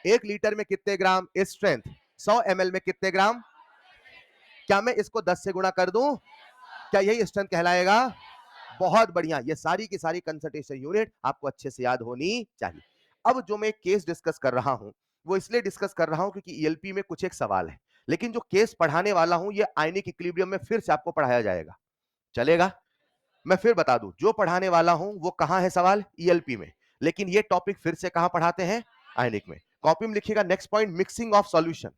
1 लीटर में कितने ग्राम स्ट्रेंथ? 100 ml में कितने ग्राम? क्या मैं इसको 10 से गुणा कर दूं? क्या यही स्ट्रेंथ कहलाएगा? बहुत बढ़िया, ये सारी की सारी कंसंट्रेशन यूनिट आपको अच्छे से याद होनी चाहिए। अब जो मैं केस डिस्कस कर रहा हूं वो इसलिए डिस्कस कर रहा हूं क्योंकि ईएलपी में कुछ एक सवाल है, लेकिन जो केस पढ़ाने वाला हूं ये आयनिक इक्विलिब्रियम में फिर से आपको पढ़ाया जाएगा, चलेगा? मैं फिर बता दूं, जो पढ़ाने वाला हूं वो कहां है सवाल? ईएलपी में, लेकिन ये टॉपिक फिर से कहां पढ़ाते हैं? आयनिक में। कॉपी में लिखिएगा next point, mixing of solution.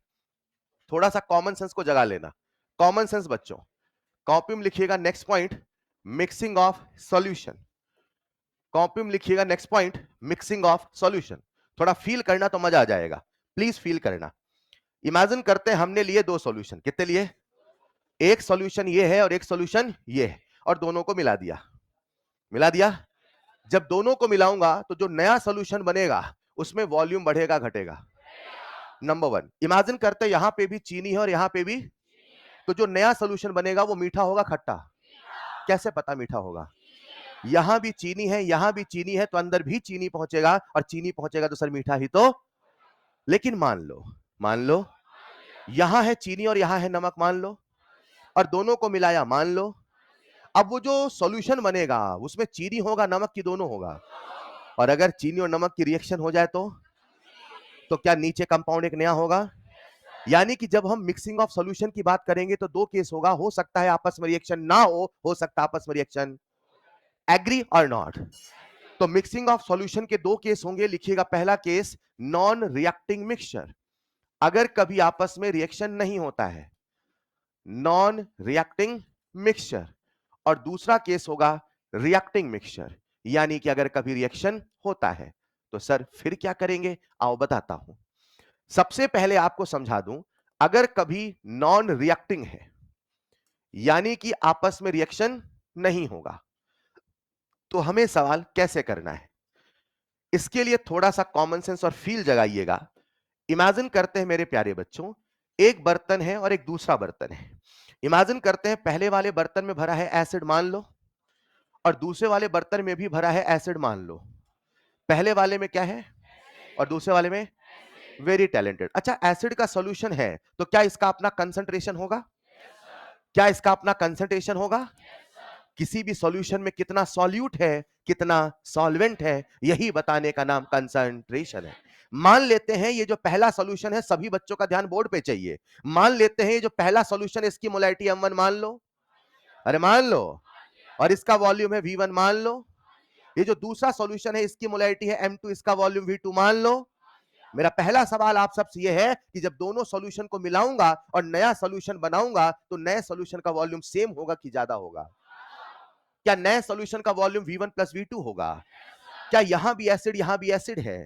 थोड़ा सा कॉमन सेंस को जगा लेना, कॉमन सेंस बच्चों। कॉपी में लिखिएगा next point, mixing of solution. Copy में लिखिएगा next point, mixing of solution. थोड़ा फील करना तो मजा आ जाएगा, प्लीज फील करना। इमेजिन करते हैं हमने लिए 2 सॉल्यूशन, कितने लिए? एक सॉल्यूशन ये है और एक सॉल्यूशन ये है, और दोनों को मिला दिया। मिला दिया, जब दोनों को मिलाऊंगा तो जो नया सॉल्यूशन बनेगा उसमें वॉल्यूम बढ़ेगा घटेगा? नंबर 1। इमेजिन करते हैं यहां पे भी चीनी है और यहां पे भी, तो जो नया सॉल्यूशन बनेगा वो मीठा होगा खट्टा? कैसे पता मीठा होगा? यहां भी चीनी है, यहां भी चीनी है, तो अंदर भी चीनी पहुंचेगा, और चीनी पहुंचेगा तो सर मीठा ही तो। लेकिन मान लो यहां है चीनी और यहां है नमक, मान लो, और दोनों को मिलाया, मान लो। अब वो जो सॉल्यूशन बनेगा उसमें चीनी होगा, नमक की दोनों होगा, और अगर चीनी और नमक की रिएक्शन हो जाए तो क्या नीचे कंपाउंड एक नया होगा? यानी कि जब हम मिक्सिंग ऑफ सॉल्यूशन की बात करेंगे तो दो केस होगा, हो सकता है आपस में रिएक्शन ना हो सकता है आपस में रिएक्शन। एग्री और नॉट? तो मिक्सिंग ऑफ सॉल्यूशन के दो केस होंगे, लिखिएगा पहला केस नॉन रिएक्टिंग मिक्सचर, अगर कभी आपस में रिएक्शन नहीं होता है, नॉन रिएक्टिंग मिक्सचर, और दूसरा केस होगा रिएक्टिंग मिक्सचर, यानी कि अगर कभी रिएक्शन होता है। तो सर फिर क्या करेंगे, आओ बताता हूं। सबसे पहले आपको समझा दूं, अगर कभी नॉन रिएक्टिंग है यानी कि आपस में रिएक्शन नहीं होगा, तो हमें सवाल कैसे करना है, इसके लिए थोड़ा सा कॉमन सेंस और फील जगाइएगा। इमेजिन करते हैं मेरे प्यारे बच्चों, एक बर्तन है और एक दूसरा बर्तन है। इमेजिन करते हैं पहले वाले बर्तन में भरा है एसिड मान लो, और दूसरे वाले बर्तन में भी भरा है एसिड मान लो। पहले वाले में क्या है और दूसरे वाले में? Very talented. अच्छा, एसिड का सॉल्यूशन है तो क्या इसका अपना कंसंट्रेशन होगा? क्या इसका अपना कंसंट्रेशन होगा? किसी भी सॉल्यूशन में कितना सॉल्यूट है, कितना सॉल्वेंट है, यही बताने का नाम कंसंट्रेशन है। मान लेते हैं ये जो पहला सॉल्यूशन है, सभी बच्चों का ध्यान बोर्ड पे चाहिए। मान लेते हैं ये जो पहला सॉल्यूशन है इसकी मोलैरिटी m1 मान लो, अरे मान लो, और इसका वॉल्यूम है v1 मान लो। ये जो दूसरा सॉल्यूशन है इसकी मोलैरिटी है m2, इसका वॉल्यूम v2 मान लो। मेरा पहला सवाल आप सबसे यह है कि जब दोनों सॉल्यूशन को मिलाऊंगा और नया सॉल्यूशन बनाऊंगा तो नए सॉल्यूशन का वॉल्यूम सेम होगा कि ज्यादा होगा? क्या नए सॉल्यूशन का वॉल्यूम v1 प्लस v2 होगा? क्या यहां भी एसिड है?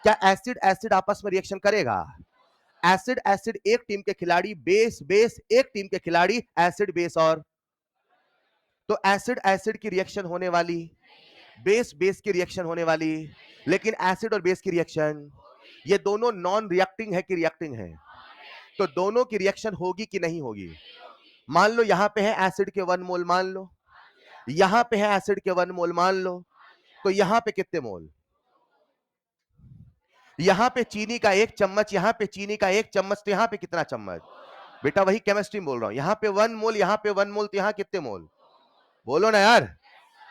क्या एसिड एसिड आपस में रिएक्शन करेगा? एसिड एसिड एक टीम के खिलाड़ी, बेस बेस एक टीम के खिलाड़ी, एसिड बेस, और तो एसिड एसिड की रिएक्शन होने वाली, बेस बेस की रिएक्शन होने वाली, लेकिन एसिड और बेस की रिएक्शन, ये दोनों नॉन रिएक्टिंग है कि रिएक्टिंग है? तो दोनों की रिएक्शन होगी कि नहीं होगी? मान लो यहां पे है एसिड के 1 मोल मान लो, यहां पे है एसिड के 1 मोल मान लो, तो यहां पे कितने मोल? यहां पे चीनी का 1 चम्मच, यहां पे चीनी का 1 चम्मच, तो यहां पे कितना चम्मच? बेटा वही केमिस्ट्री में बोल रहा हूं, यहां पे 1 मोल, यहां पे 1 मोल, तो यहां कितने मोल? बोलो ना यार।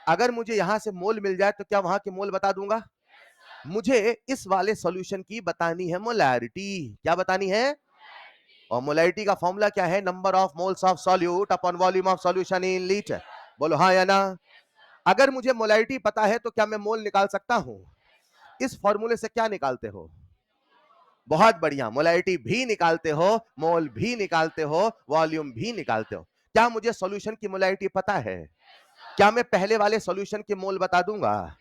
अगर मुझे यहां से मोल मिल जाए तो क्या वहां के मोल बता दूंगा? मुझे इस वाले सॉल्यूशन की बतानी है मोलैरिटी। क्या बतानी है? और मोलैरिटी का फॉर्मूला क्या है? Number of moles of solute upon volume of solution in litre. बोलो हाँ या ना। अगर मुझे मोलैरिटी पता है तो क्या मैं मोल निकाल सकता हूं? इस फॉर्मूले से क्या निकालते हो? बहुत बढ़िया, मोलैरिटी भी निकालते हो, मोल भी निकालते हो, वॉल्यूम भी निकालते हो। क्या मुझे सॉल्यूशन की मोलैरिटी पता है? क्या मैं पहले वाले सॉल्यूशन के मोल बता दूंगा?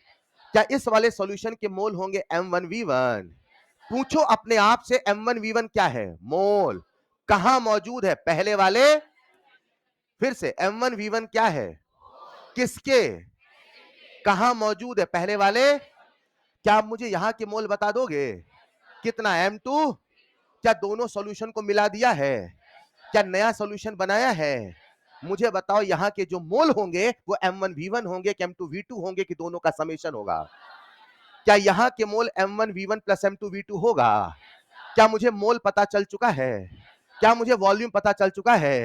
क्या इस वाले सॉल्यूशन के मोल होंगे m1v1? पूछो अपने आप से, m1v1 क्या है? मोल। कहां मौजूद है? पहले वाले। फिर से, m1v1 क्या है? किसके? कहां मौजूद है? पहले वाले। क्या आप मुझे यहां के मोल बता दोगे? कितना? m2। क्या दोनों सॉल्यूशन को मिला दिया है? क्या नया सॉल्यूशन बनाया है? मुझे बताओ यहां के जो मोल होंगे वो m1v1 होंगे कि m2v2 होंगे कि दोनों का समेशन होगा? क्या यहां के मोल m1v1 प्लस m2v2 होगा? क्या मुझे मोल पता चल चुका है? क्या मुझे वॉल्यूम पता चल चुका है?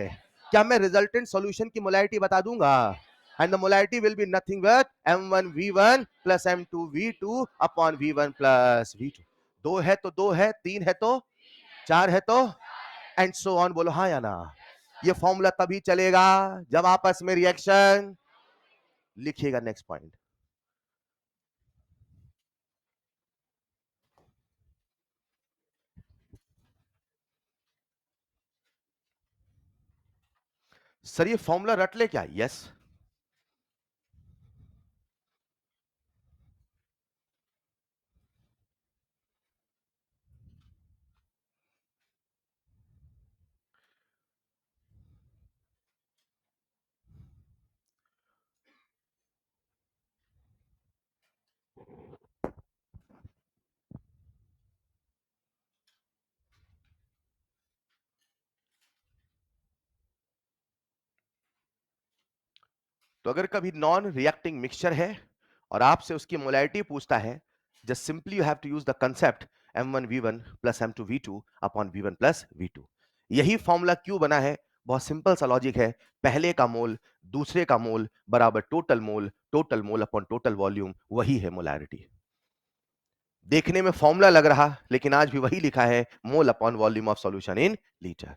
क्या मैं रिजल्टेंट सॉल्यूशन की मोलैरिटी बता दूंगा? And the molarity will be nothing but m1v1 plus m2v2 upon v1 plus v2। दो है तो दो है, तीन है तो चार है तो, एंड सो ऑन। बोलो हाँ या ना। ये फॉर्मूला तभी चलेगा जब आपस में रिएक्शन। लिखिएगा नेक्स्ट पॉइंट। सर ये फॉर्मूला रट ले क्या? यस। तो अगर कभी नॉन रिएक्टिंग मिक्सचर है और आपसे उसकी मोलैरिटी पूछता है, just simply you have to use the concept m1v1 plus m2v2 upon v1 plus v2। यही फॉर्मूला क्यों बना है बहुत सिंपल सा लॉजिक है, पहले का मोल दूसरे का मोल बराबर total mole upon total volume, वही है मोलैरिटी। देखने में फॉर्मूला लग रहा, लेकिन आज भी वही लिखा है, mole upon volume of solution in litre.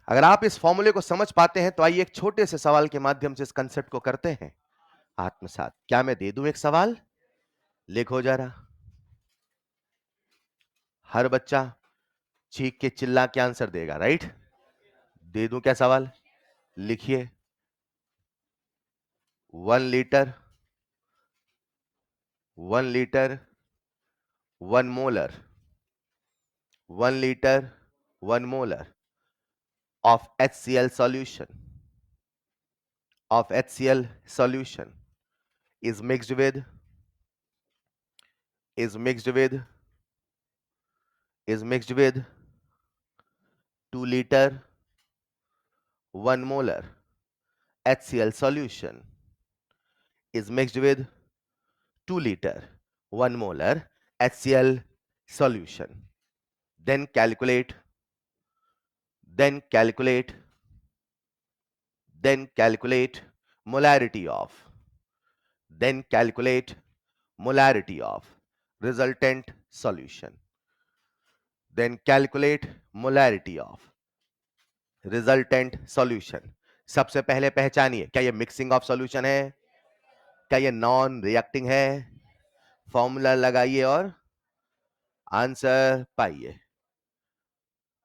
अगर आप इस फॉर्मूले को समझ पाते हैं तो आइए एक छोटे से सवाल के माध्यम से इस कंसेप्ट को करते हैं आत्मसात। क्या मैं दे दूं एक सवाल? लिखो जरा। हर बच्चा चीख के चिल्ला के आंसर देगा, राइट? दे दूं क्या सवाल? लिखिए। 1 litre 1 litre 1 molar 1 litre 1 molar of HCl solution is mixed with is mixed with is mixed with 2 liter 1 molar HCl solution is mixed with 2 liter 1 molar HCl solution. Then calculate then calculate then calculate molarity of then calculate molarity of resultant solution. Then calculate molarity of resultant solution. सबसे पहले पहचानिए, क्या ये mixing of solution है? क्या ये non reacting है? Formula लगाइए और आंसर पाइए।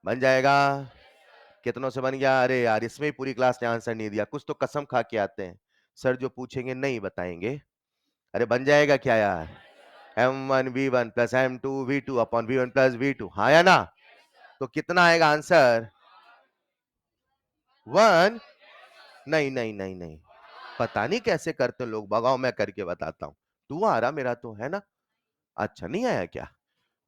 बन जाएगा? कितनों से बन गया? अरे यार, इसमें ही पूरी क्लास ने आंसर नहीं दिया। कुछ तो कसम खा के आते हैं, सर जो पूछेंगे नहीं बताएंगे। अरे बन जाएगा क्या यार? m1v1 plus m2v2 upon v1 plus v2, हाँ या ना? तो कितना आएगा आंसर? 1? नहीं नहीं नहीं नहीं, पता नहीं कैसे करते लोग, भगाओ मैं करके बताता हूं। 2 आ रहा मेरा तो, है ना? अच्छा, नहीं आया क्या?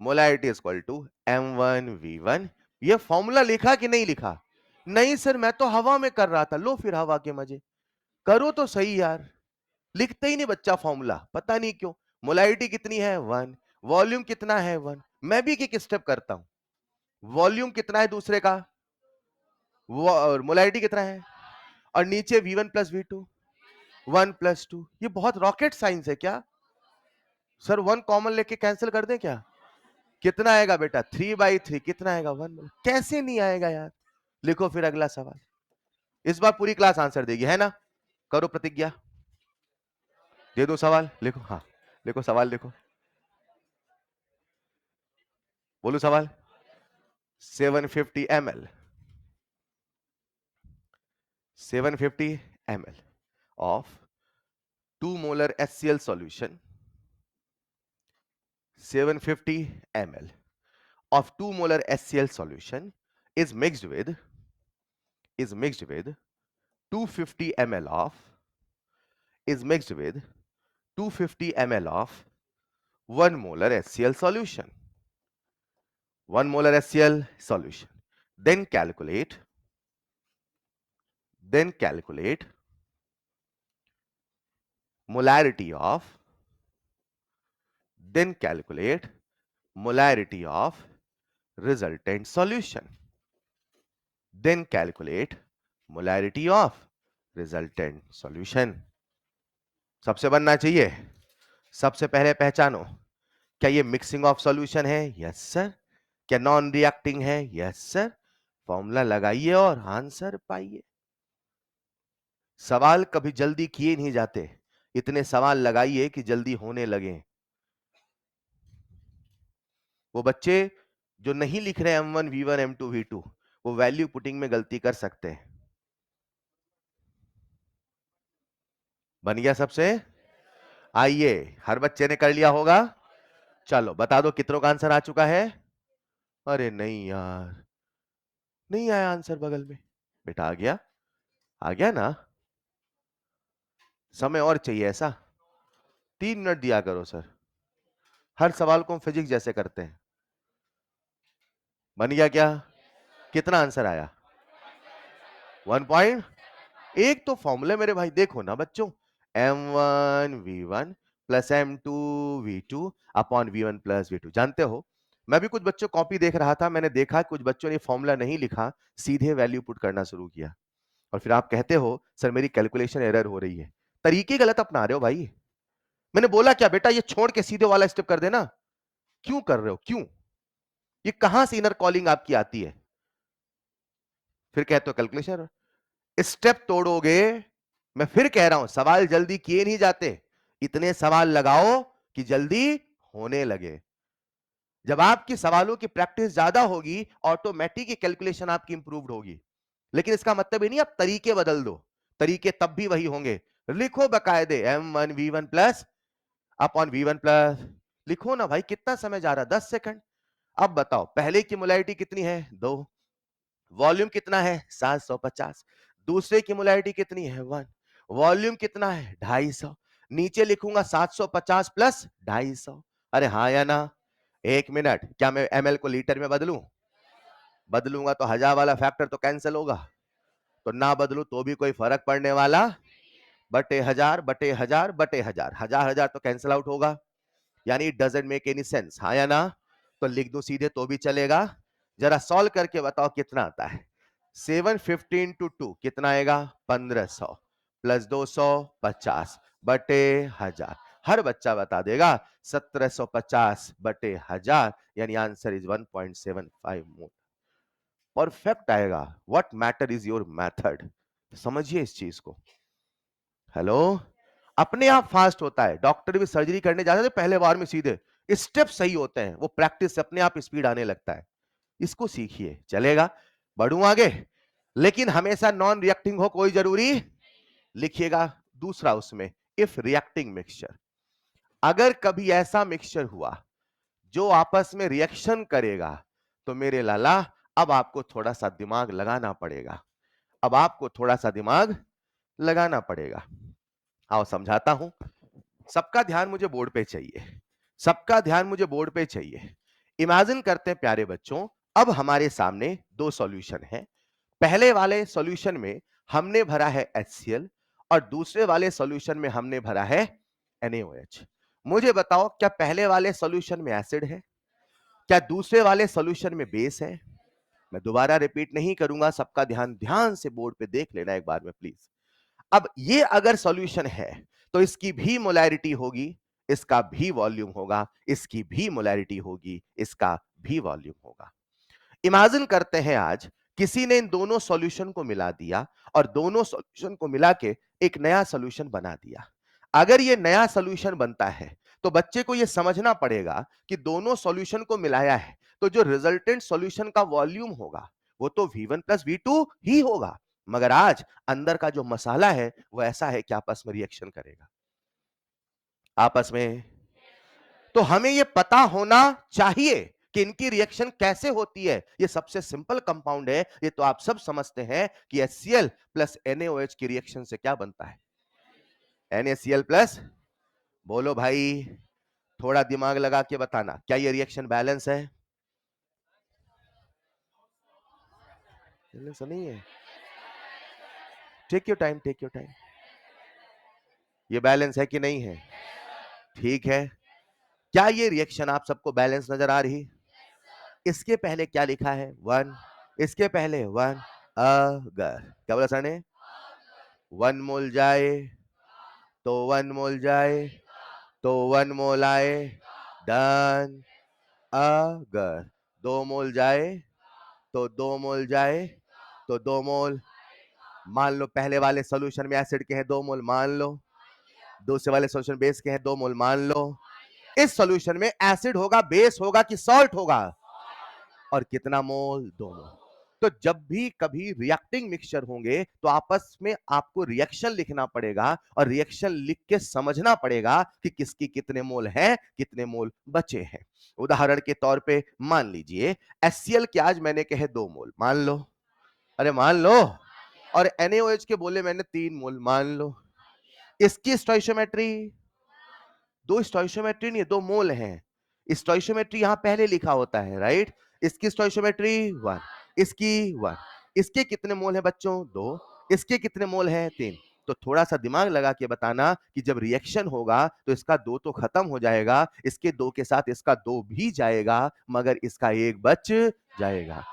Molarity is equal to m1v1। ये फॉर्मूला लिखा कि नहीं लिखा? नहीं सर, मैं तो हवा में कर रहा था। लो फिर हवा के मजे करो तो सही यार। लिखते ही नहीं बच्चा फॉर्मूला, पता नहीं क्यों। मोलैरिटी कितनी है? 1। वॉल्यूम कितना है? 1। मैं भी एक स्टेप करता हूं। वॉल्यूम कितना है दूसरे का? वो और मोलैरिटी कितना है? और नीचे v1 प्लस v2, 1 प्लस 2। ये बहुत रॉकेट साइंस है क्या सर? 1 कॉमन लेके कैंसिल कर दें क्या? कितना आएगा बेटा? 3/3। कितना आएगा? 1। कैसे नहीं आएगा यार? लिखो फिर अगला सवाल। इस बार पूरी क्लास आंसर देगी, है ना? करो प्रतिज्ञा। दे दो सवाल, लिखो। हाँ लिखो सवाल, लिखो। बोलो सवाल। 750 ml 750 ml of 2 molar HCl solution 750 ml of 2 molar HCl solution is mixed with 250 ml of is mixed with 250 ml of 1 molar HCl solution. 1 molar HCl solution. Then calculate molarity of resultant solution. Then calculate molarity of resultant solution. सबसे बनना चाहिए। सबसे पहले पहचानो, क्या ये mixing of solution है? Yes sir. क्या नॉन रिएक्टिंग है? Yes sir. फॉर्मूला लगाइए और आंसर पाइए। सवाल कभी जल्दी किए नहीं जाते, इतने सवाल लगाइए कि जल्दी होने लगे। वो बच्चे जो नहीं लिख रहे m1 v1 m2 v2, वो वैल्यू पुटिंग में गलती कर सकते हैं। बन गया सबसे? आइए, हर बच्चे ने कर लिया होगा। चलो बता दो कितनों का आंसर आ चुका है? अरे नहीं यार, नहीं आया आंसर बगल में। बेटा आ गया? आ गया ना? समय और चाहिए ऐसा? 3 मिनट दिया करो सर। हर सवाल को हम फिजिक्स जैसे करते हैं। बन गया क्या? कितना आंसर आया? 1 पॉइंट। एक तो फॉर्मूले मेरे भाई देखो ना बच्चों, m1v1 plus M2V2 upon V1 plus V2। जानते हो, मैं भी कुछ बच्चों कॉपी देख रहा था, मैंने देखा कुछ बच्चों ने फॉर्मूला नहीं लिखा, सीधे वैल्यू पुट करना शुरू किया, और फिर आप कहते हो सर मेरी कैलकुलेशन एरर हो रही है। तरीके गलत अपना रहे हो भाई। मैंने बोला क्या बेटा, ये छोड़ के सीधे वाला स्टेप कर देना। क्यों कर रहे हो, क्यों? ये कहां से इनर कॉलिंग आपकी आती है? फिर कहते हो कैलकुलेशन, स्टेप तोड़ोगे। मैं फिर कह रहा हूं, सवाल जल्दी किए नहीं जाते, इतने सवाल लगाओ कि जल्दी होने लगे। जब आपकी सवालों की प्रैक्टिस ज्यादा होगी, ऑटोमेटिक कैलकुलेशन आपकी इंप्रूव्ड होगी। लेकिन इसका मतलब ये नहीं आप तरीके बदल दो, तरीके तब भी वही होंगे। लिखो बकायदे M1V1 plus upon V1 plus, लिखो ना भाई, कितना समय जा रहा है? 10 सेकंड। अब बताओ, पहले की मोलैरिटी कितनी है? 2। वॉल्यूम कितना है? 750। दूसरे की मोलैरिटी कितनी है? 1। वॉल्यूम कितना है? 250। नीचे लिखूंगा 750 प्लस 250। अरे हाँ या ना? एक मिनट, क्या मैं ml को लीटर में बदलूं? बदलूंगा तो 1000 वाला फैक्टर तो कैंसिल होगा, तो ना बदलू तो भी कोई फर्क पड़ने वाला, बटे 1000 बटे 1000 बटे 1000, 1000 तो कैंसिल आउट होगा, यानी it doesn't make any sense. हाँ या ना? तो लिख दो सीधे तो भी चलेगा। जरा सॉल्व करके बताओ कितना आता है। 715 टू 2 कितना आएगा? 1500 प्लस 250 बटे 1000। हर बच्चा बता देगा 1750 बटे 1000, यानी आंसर इज 1.75 मोल। परफेक्ट आएगा। What matter is your method. समझिए इस चीज को। हेलो, अपने आप फास्ट होता है। डॉक्टर भी सर्जरी करने जाते थे पहले बार में सीधे स्टेप सही होते हैं, वो प्रैक्टिस से अपने आप स्पीड आने लगता है। इसको सीखिए, चलेगा। बढ़ूं आगे, लेकिन हमेशा नॉन रिएक्टिंग हो कोई जरूरी। लिखिएगा दूसरा उसमें, इफ रिएक्टिंग मिक्सचर, अगर कभी ऐसा मिक्सचर हुआ जो आपस में रिएक्शन करेगा, तो मेरे लाला अब आपको थोड़ा सा दिमाग लगाना पड़ेगा। अब आपको थोड़ा सा दिमाग लगाना पड़ेगा। आओ समझाता हूं। सबका ध्यान मुझे बोर्ड पे चाहिए, सबका ध्यान मुझे बोर्ड पे चाहिए। इमेजिन करते हैं प्यारे बच्चों, अब हमारे सामने दो सॉल्यूशन हैं। पहले वाले सॉल्यूशन में हमने भरा है HCl, और दूसरे वाले सॉल्यूशन में हमने भरा है NaOH। मुझे बताओ, क्या पहले वाले सॉल्यूशन में एसिड है? क्या दूसरे वाले सॉल्यूशन में बेस है? मैं दोबारा रिपीट नहीं करूंगा, सबका ध्यान ध्यान से बोर्ड पे देख लेना एक बार में प्लीज। अब ये अगर सॉल्यूशन है, तो इसकी भी मोलैरिटी होगी, इसका भी वॉल्यूम होगा, इसकी भी मोलैरिटी होगी, इसका भी वॉल्यूम होगा। इमेजिन करते हैं आज किसी ने इन दोनों सॉल्यूशन को मिला दिया, और दोनों सॉल्यूशन को मिला के एक नया सॉल्यूशन बना दिया। अगर ये नया सॉल्यूशन बनता है, तो बच्चे को ये समझना पड़ेगा कि दोनों सॉल्यूशन को मिलाया है, तो जो रिजल्टेंट सॉल्यूशन का वॉल्यूम होगा वो तो V1 प्लस V2 ही होगा। मगर आज अंदर का जो मसाला है वो ऐसा है कि आपस में रिएक्शन करेगा, आपस में। तो हमें यह पता होना चाहिए कि इनकी रिएक्शन कैसे होती है। ये सबसे सिंपल कंपाउंड है, ये तो आप सब समझते हैं कि HCl प्लस NaOH की रिएक्शन से क्या बनता है? NaCl plus. बोलो भाई, थोड़ा दिमाग लगा के बताना, क्या ये रिएक्शन बैलेंस है? बैलेंस नहीं है? Take your time, take your time. ये बैलेंस है कि नहीं है? ठीक है। क्या ये रिएक्शन आप सबको बैलेंस नजर आ रही? इसके पहले क्या लिखा है? 1। इसके पहले 1। अगर क्या बोला सर ने? 1 मोल जाए तो 1 मोल जाए तो 1 मोल आए, डन। अगर 2 मोल जाए तो 2 मोल जाए तो 2 मोल। मान लो पहले वाले सॉल्यूशन में एसिड के हैं 2 मोल, मान लो। दूसरे वाले सॉल्यूशन बेस के हैं 2 मोल, मान लो। इस सॉल्यूशन में एसिड होगा, बेस होगा कि सॉल्ट होगा? और कितना मोल? 2 मोल। तो जब भी कभी रिएक्टिंग मिक्सचर होंगे, तो आपस में आपको रिएक्शन लिखना पड़ेगा, और रिएक्शन लिख के समझना पड़ेगा कि किसकी कितने मोल हैं, कितने मोल बचे हैं। उदाहरण के तौर पे मान लीजिए HCl के आज मैंने कहे 2 मोल, मान लो। अरे मान लो। और NaOH के बोले मैंने 3 मोल, मान लो। इसकी स्टोइशियोमेट्री, दो स्टोइशियोमेट्री नहीं, 2 मोल हैं। स्टोइशियोमेट्री यहां पहले लिखा होता है, राइट? इसकी स्टोइशियोमेट्री 1, इसकी 1। इसके कितने मोल हैं बच्चों? 2। इसके कितने मोल हैं? 3। तो थोड़ा सा दिमाग लगा के बताना कि जब रिएक्शन होगा तो इसका 2 तो खत्म हो जाएगा, इसके 2 के साथ इसका 2 भी जाएगा, मगर इसका 1 बच जाएगा।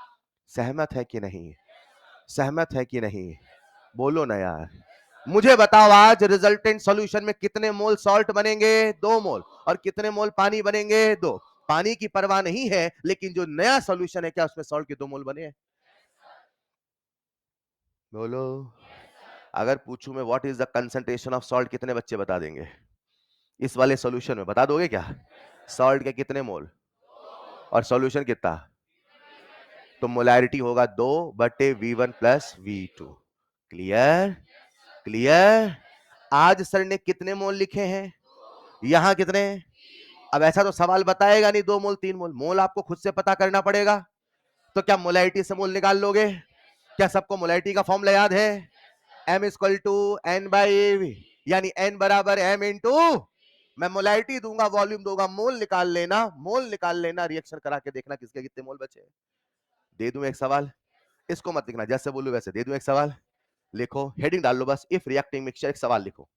सहमत है कि नहीं? सहमत है कि नहीं? बोलो ना यार। मुझे बताओ आज रिजल्टेंट सॉल्यूशन में कितने मोल सॉल्ट बनेंगे? 2 मोल। और कितने मोल पानी बनेंगे? 2। पानी की परवाह नहीं है, लेकिन जो नया सॉल्यूशन है क्या उसमें सॉल्ट के 2 मोल बने हैं? बोलो। अगर पूछूं मैं what is the concentration of salt, कितने बच्चे बता देंगे? इस वाले सॉल्यूशन में बता दोगे क्या? सॉल्ट के कितने मोल और सॉल्यूशन कितना? तो मोलैरिटी होगा 2/V1 plus V2। Clear? Clear? आज सर ने कितने मोल लिखे हैं? यहां कितने? अब ऐसा तो सवाल बताएगा नहीं 2 मोल 3 मोल, मोल आपको खुद से पता करना पड़ेगा। तो क्या मोलैरिटी से मोल निकाल लोगे? क्या सबको मोलैरिटी का फॉर्मूला याद है? M equal to N by V, यानी N बराबर M इंटू, मैं मोलैरिटी दूंगा, वॉल्यूम दूंगा, मोल निकाल लेना, मोल निकाल लेना, रिएक्शन करा के देखना किसके कितने मोल बचे। दे दूं एक सवाल, इसको मत लिखना, जैसे बोलूं वैसे। दे दूं एक सवाल, लिखो, हेडिंग डाल लो बस, इफ रिएक्टिंग मिक्सचर, एक सवाल लिखो,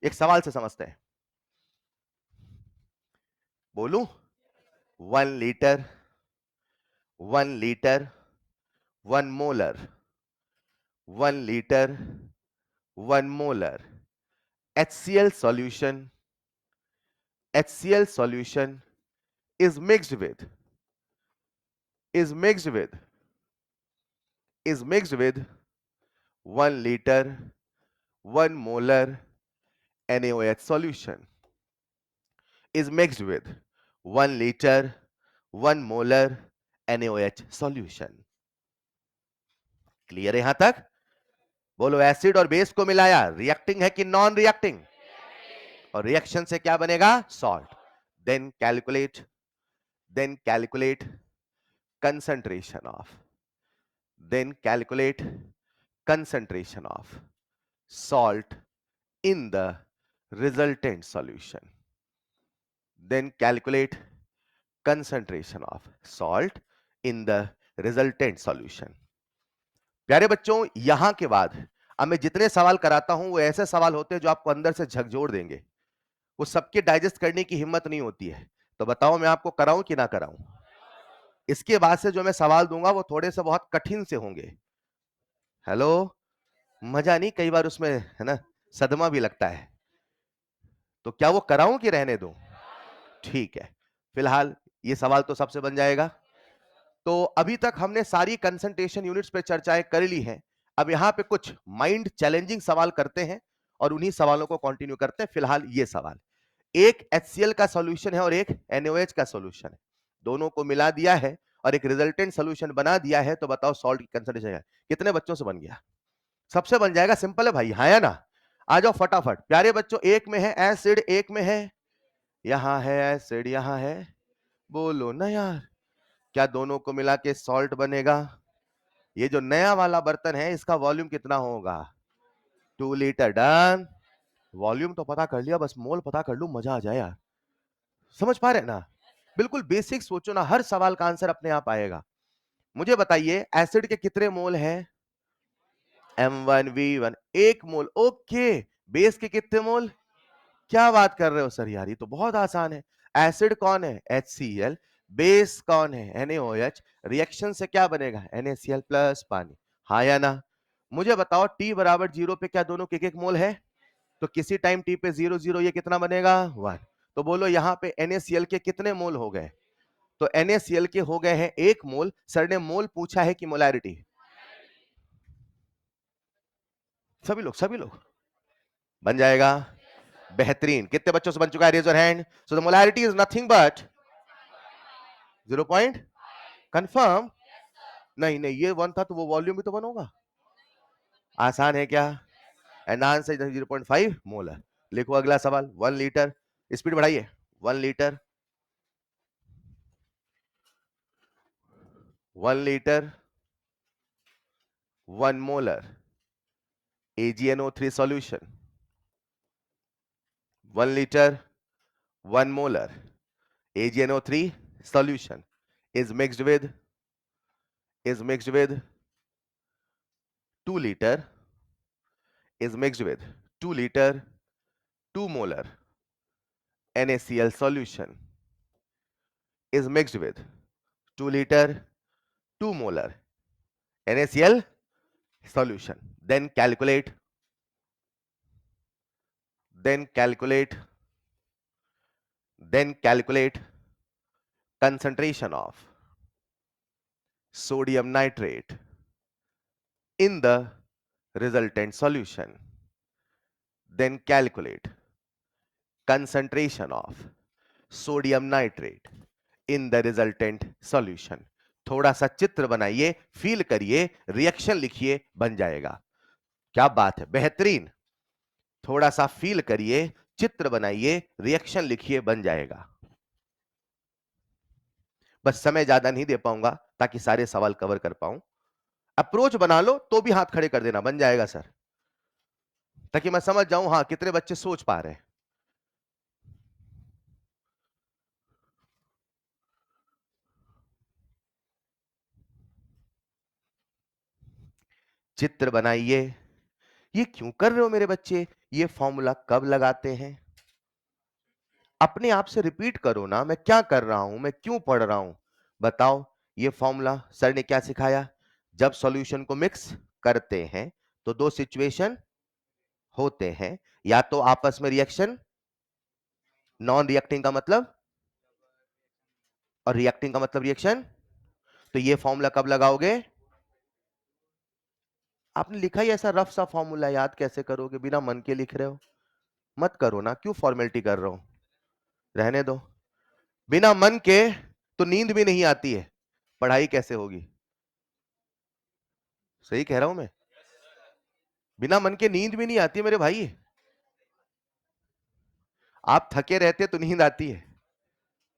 एक सवाल से समझते हैं। बोलूं? 1 litre, 1 litre, 1 molar, 1 litre, 1 molar HCl solution, HCl solution is mixed with, is mixed with, is mixed with 1 liter, 1 molar NaOH solution, is mixed with 1 liter, 1 molar NaOH solution. Clear है यहां तक? बोलो, एसिड और base को मिलाया, reacting है कि non reacting? और रिएक्शन से क्या बनेगा? Salt. Then calculate, then calculate concentration of, then calculate concentration of salt in the resultant solution, then calculate concentration of salt in the resultant solution. प्यारे बच्चों, यहां के बाद अब मैं जितने सवाल कराता हूं वो ऐसे सवाल होते हैं जो आपको अंदर से झकझोर देंगे, वो सबके डाइजेस्ट करने की हिम्मत नहीं होती है। तो बताओ मैं आपको कराऊं कि ना कराऊं? इसके बाद से जो मैं सवाल दूंगा वो थोड़े से बहुत कठिन से होंगे। हेलो, मजा नहीं कई बार उसमें, है ना, सदमा भी लगता है। तो क्या वो कराऊं कि रहने दूं? ठीक है, फिलहाल ये सवाल तो सबसे बन जाएगा। तो अभी तक हमने सारी कंसंट्रेशन यूनिट्स पे चर्चाएं कर ली हैं। अब यहां पे कुछ माइंड चैलेंजिंग सवाल करते हैं और उन्हीं सवालों को कंटिन्यू करते हैं। फिलहाल ये सवाल, एक HCl का सॉल्यूशन है और एक NaOH का सॉल्यूशन है, दोनों को मिला दिया है और एक रिजल्टेंट सॉल्यूशन बना दिया है। तो बताओ सॉल्ट की कंसंट्रेशन है कितने बच्चों से बन गया? सबसे बन जाएगा, सिंपल है भाई, हाँ या ना? आ जाओ फटाफट। प्यारे बच्चों, एक में है एसिड, एक में है, यहां है एसिड, यहां है, बोलो ना यार, क्या दोनों को मिला के सॉल्ट बनेगा? ये जो नया वाला बर्तन है इसका वॉल्यूम कितना होगा? 2 लीटर। डन। वॉल्यूम तो पता कर लिया, बस मोल पता कर लूं, मजा आ जाए यार। समझ पा रहे ना? बिल्कुल बेसिक सोचो ना, हर सवाल का आंसर अपने आप आएगा। मुझे बताइए एसिड के कितने मोल हैं? M1V1, 1 मोल। ओके, बेस के कितने मोल? क्या बात कर रहे हो सर यार, ये तो बहुत आसान है। एसिड कौन है? HCl, बेस कौन है? NaOH, रिएक्शन से क्या बनेगा? NaCl प्लस पानी, हाँ या ना? मुझे बताओ t बराबर 0 पे क्या दोनों के एक मोल है? तो किसी टाइम t पे 0 0, ये कितना बनेगा? 1। तो बोलो यहां पे NaCl के कितने मोल हो गए? तो NaCl के हो गए हैं 1 मोल। सर ने मोल पूछा है कि मोलैरिटी? सभी लोग बन जाएगा। बेहतरीन, कितने बच्चों से बन चुका है? Raise your hand. So the molarity is nothing but 0 point, confirm? नहीं नहीं, ये 1 था तो वो वॉल्यूम भी तो 1 होगा। आसान है क्या? And answer 0.5 molar. लिखो अगला सवाल। 1 लीटर, स्पीड बढ़ाइए, 1 litre, 1 litre, 1 molar AgNO3 solution, 1 liter, 1 molar AgNO3 solution is mixed with 2 liter is mixed with 2 liter 2 molar NaCl solution is mixed with 2 liter 2 molar NaCl solution. Then calculate concentration of sodium nitrate in the resultant solution. Then calculate concentration of sodium nitrate in the resultant solution. थोड़ा सा चित्र बनाइए, feel करिए, reaction लिखिए, बन जाएगा. क्या बात है, बेहतरीन. थोड़ा सा फील करिए, चित्र बनाइए, रिएक्शन लिखिए, बन जाएगा. बस समय ज्यादा नहीं दे पाऊंगा ताकि सारे सवाल कवर कर पाऊं. अप्रोच बना लो तो भी हाथ खड़े कर देना, बन जाएगा सर, ताकि मैं समझ जाऊं हां कितने बच्चे सोच पा रहे हैं. चित्र बनाइए. ये क्यों कर रहे हो मेरे बच्चे? ये फॉर्मूला कब लगाते हैं? अपने आप से रिपीट करो ना, मैं क्या कर रहा हूं, मैं क्यों पढ़ रहा हूं. बताओ, ये फॉर्मूला सर ने क्या सिखाया? जब सॉल्यूशन को मिक्स करते हैं तो दो सिचुएशन होते हैं, या तो आपस में रिएक्शन, नॉन रिएक्टिंग का मतलब, और रिएक्टिंग का मतलब रिएक्शन. तो ये फॉर्मूला कब लगाओगे? आपने लिखा ही ऐसा रफ सा फॉर्मूला, याद कैसे करोगे? बिना मन के लिख रहे हो, मत करो ना, क्यों फॉर्मेलिटी कर रहे हो, रहने दो. बिना मन के तो नींद भी नहीं आती है, पढ़ाई कैसे होगी? सही कह रहा हूं मैं? बिना मन के नींद भी नहीं आती मेरे भाई. आप थके रहते तो नींद आती है,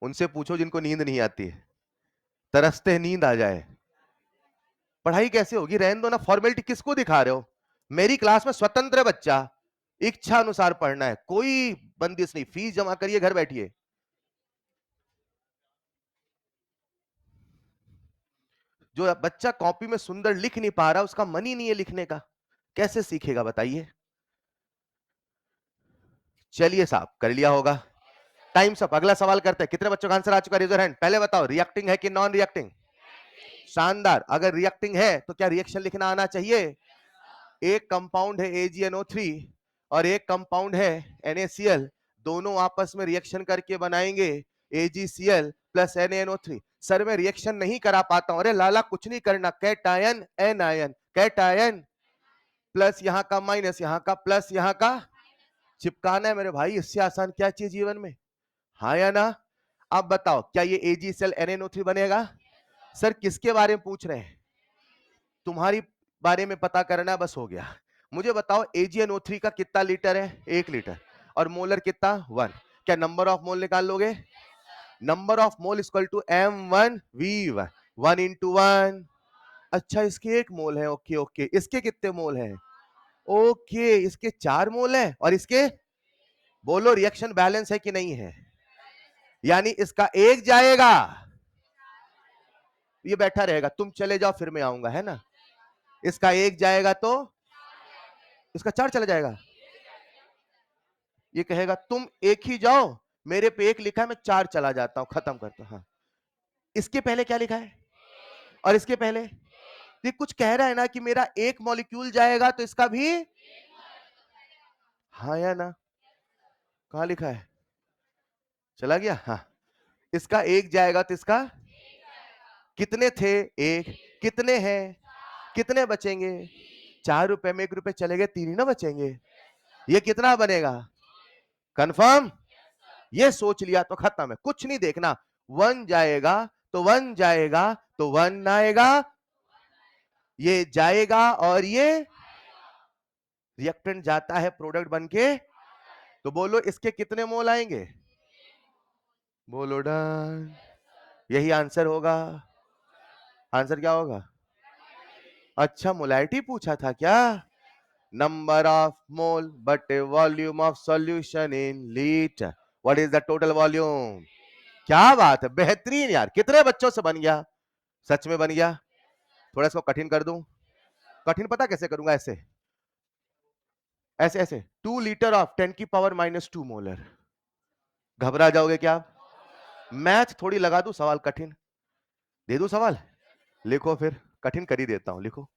उनसे पूछो जिनको नींद नहीं आती है, तरसते नींद आ जाए. पढ़ाई कैसे होगी? रहने दो ना, फॉर्मेलिटी किसको दिखा रहे हो? मेरी क्लास में स्वतंत्र बच्चा, इच्छा अनुसार पढ़ना है, कोई बंदिश नहीं. फीस जमा करिए, घर बैठिए. जो बच्चा कॉपी में सुंदर लिख नहीं पा रहा, उसका मन ही नहीं है लिखने का, कैसे सीखेगा बताइए? चलिए साहब, कर लिया होगा. Times up. अगला सवाल करते हैं. कितने बच्चों का आंसर आ चुका? Raise your hand. पहले बताओ, रिएक्टिंग है कि नॉन रिएक्टिंग? शानदार. अगर रिएक्टिंग है तो क्या रिएक्शन लिखना आना चाहिए? एक कंपाउंड है AgNO3 और एक कंपाउंड है NaCl, दोनों आपस में रिएक्शन करके बनाएंगे AgCl प्लस NaNO3. सर मैं रिएक्शन नहीं करा पाता हूं. अरे लाला कुछ नहीं करना, कैटायन एनायन, कैटायन प्लस यहां का माइनस, यहां का प्लस, यहां का चिपकाना है मेरे भाई. इससे आसान क्या चीज जीवन में? हाँ या ना? अब बताओ, क्या ये AgCl NaNO3 बनेगा? सर किसके बारे में पूछ रहे हैं? तुम्हारी बारे में पता करना, बस हो गया. मुझे बताओ, AgNO3 का कितना लीटर है? 1 लीटर. और मोलर कितना? 1. क्या नंबर ऑफ मोल निकाल लोगे? Number of mole equal to M1V1, 1 into 1. अच्छा, इसके 1 मोल है. Okay okay. इसके कितने मोल हैं? ओके, इसके 4 मोल है. और इसके? बोलो, रिएक्शन बैलेंस है कि नहीं है? यानी इसका 1 जाएगा, ये बैठा रहेगा. तुम चले जाओ फिर मैं आऊंगा, है ना? इसका 1 जाएगा तो इसका 4 चला जाएगा. ये कहेगा तुम एक ही जाओ, मेरे पे 1 लिखा है, मैं 4 चला जाता हूं, खत्म करता हूं. हाँ, इसके पहले क्या लिखा है? और इसके पहले? ये कुछ कह रहा है ना कि मेरा 1 मॉलिक्यूल जाएगा तो इसका भी. हाँ या ना? कहां लिखा है? चला गया. हाँ, इसका 1 जाएगा तो इसका कितने थे? 1. कितने हैं? कितने बचेंगे? 4 रुपए में 1 रुपए चले गए, 3 ही ना बचेंगे. ये कितना बनेगा? कंफर्म? ये सोच लिया तो खत्म है, कुछ नहीं देखना. 1 जाएगा तो 1 जाएगा तो 1 आएगा, ये जाएगा और ये रिएक्टेंट जाता है प्रोडक्ट बनके. तो बोलो, इसके कितने मोल आएंगे? बोलो डन. यही आंसर होगा. आंसर क्या होगा? अच्छा, मोलैरिटी पूछा था क्या? Number of mole but volume of solution in litre. What is the total volume? क्या बात है, बेहतरीन यार. कितने बच्चों से बन गया? सच में बन गया. थोड़ा इसको कठिन कर दूं? कठिन पता कैसे करूंगा? ऐसे ऐसे ऐसे 2 लीटर ऑफ 10 की पावर -2 मोलर। घबरा जाओगे क्या आप? मैथ थोड़ी लगा दूं सवाल कठिन? दे दूं सवाल? लिखो फिर, कठिन कर ही देता हूं, लिखो।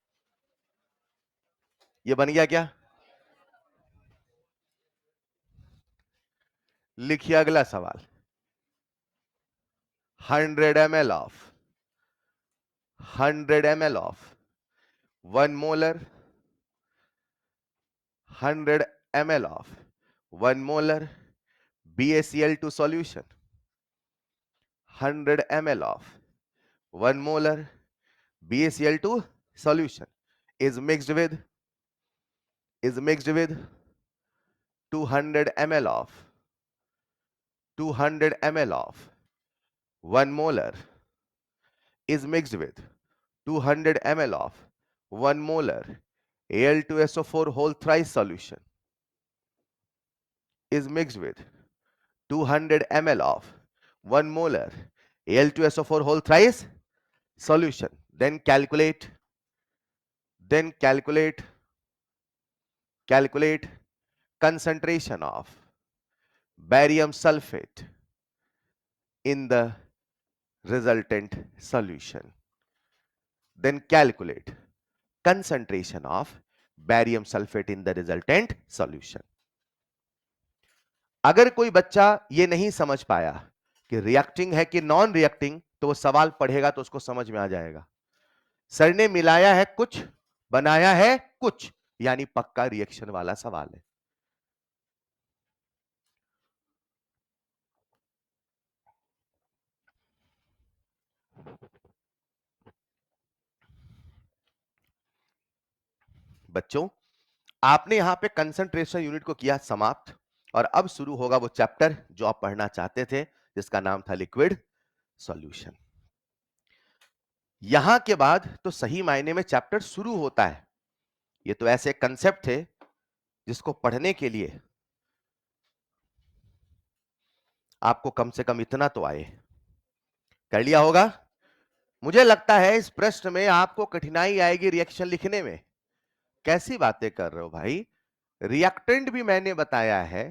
ये बन गया क्या? लिखिए अगला सवाल। 100 ml of 100 ml of 1 molar 100 ml of 1 molar BaCl2 solution, 100 ml of 1 molar BaCl2 solution is mixed with 200 ml of 200 ml of 1 molar is mixed with 200 ml of 1 molar Al2SO4 whole thrice solution is mixed with 200 ml of 1 molar Al2SO4 whole thrice solution. Then calculate concentration of barium sulfate in the resultant solution. Then calculate concentration of barium sulfate in the resultant solution. अगर कोई बच्चा ये नहीं समझ पाया कि reacting है कि नॉन रिएक्टिंग, तो वो सवाल पढ़ेगा तो उसको समझ में आ जाएगा। सर ने मिलाया है कुछ, बनाया है कुछ, यानी पक्का रिएक्शन वाला सवाल है। बच्चों, आपने यहां पे कंसंट्रेशन यूनिट को किया समाप्त, और अब शुरू होगा वो चैप्टर जो आप पढ़ना चाहते थे, जिसका नाम था लिक्विड सॉल्यूशन। यहां के बाद तो सही मायने में चैप्टर शुरू होता है। ये तो ऐसे कंसेप्ट थे जिसको पढ़ने के लिए आपको कम से कम इतना तो आए। कर लिया होगा? मुझे लगता है इस प्रश्न में आपको कठिनाई आएगी रिएक्शन लिखने में। कैसी बातें कर रहे हो भाई? रिएक्टेंट भी मैंने बताया है,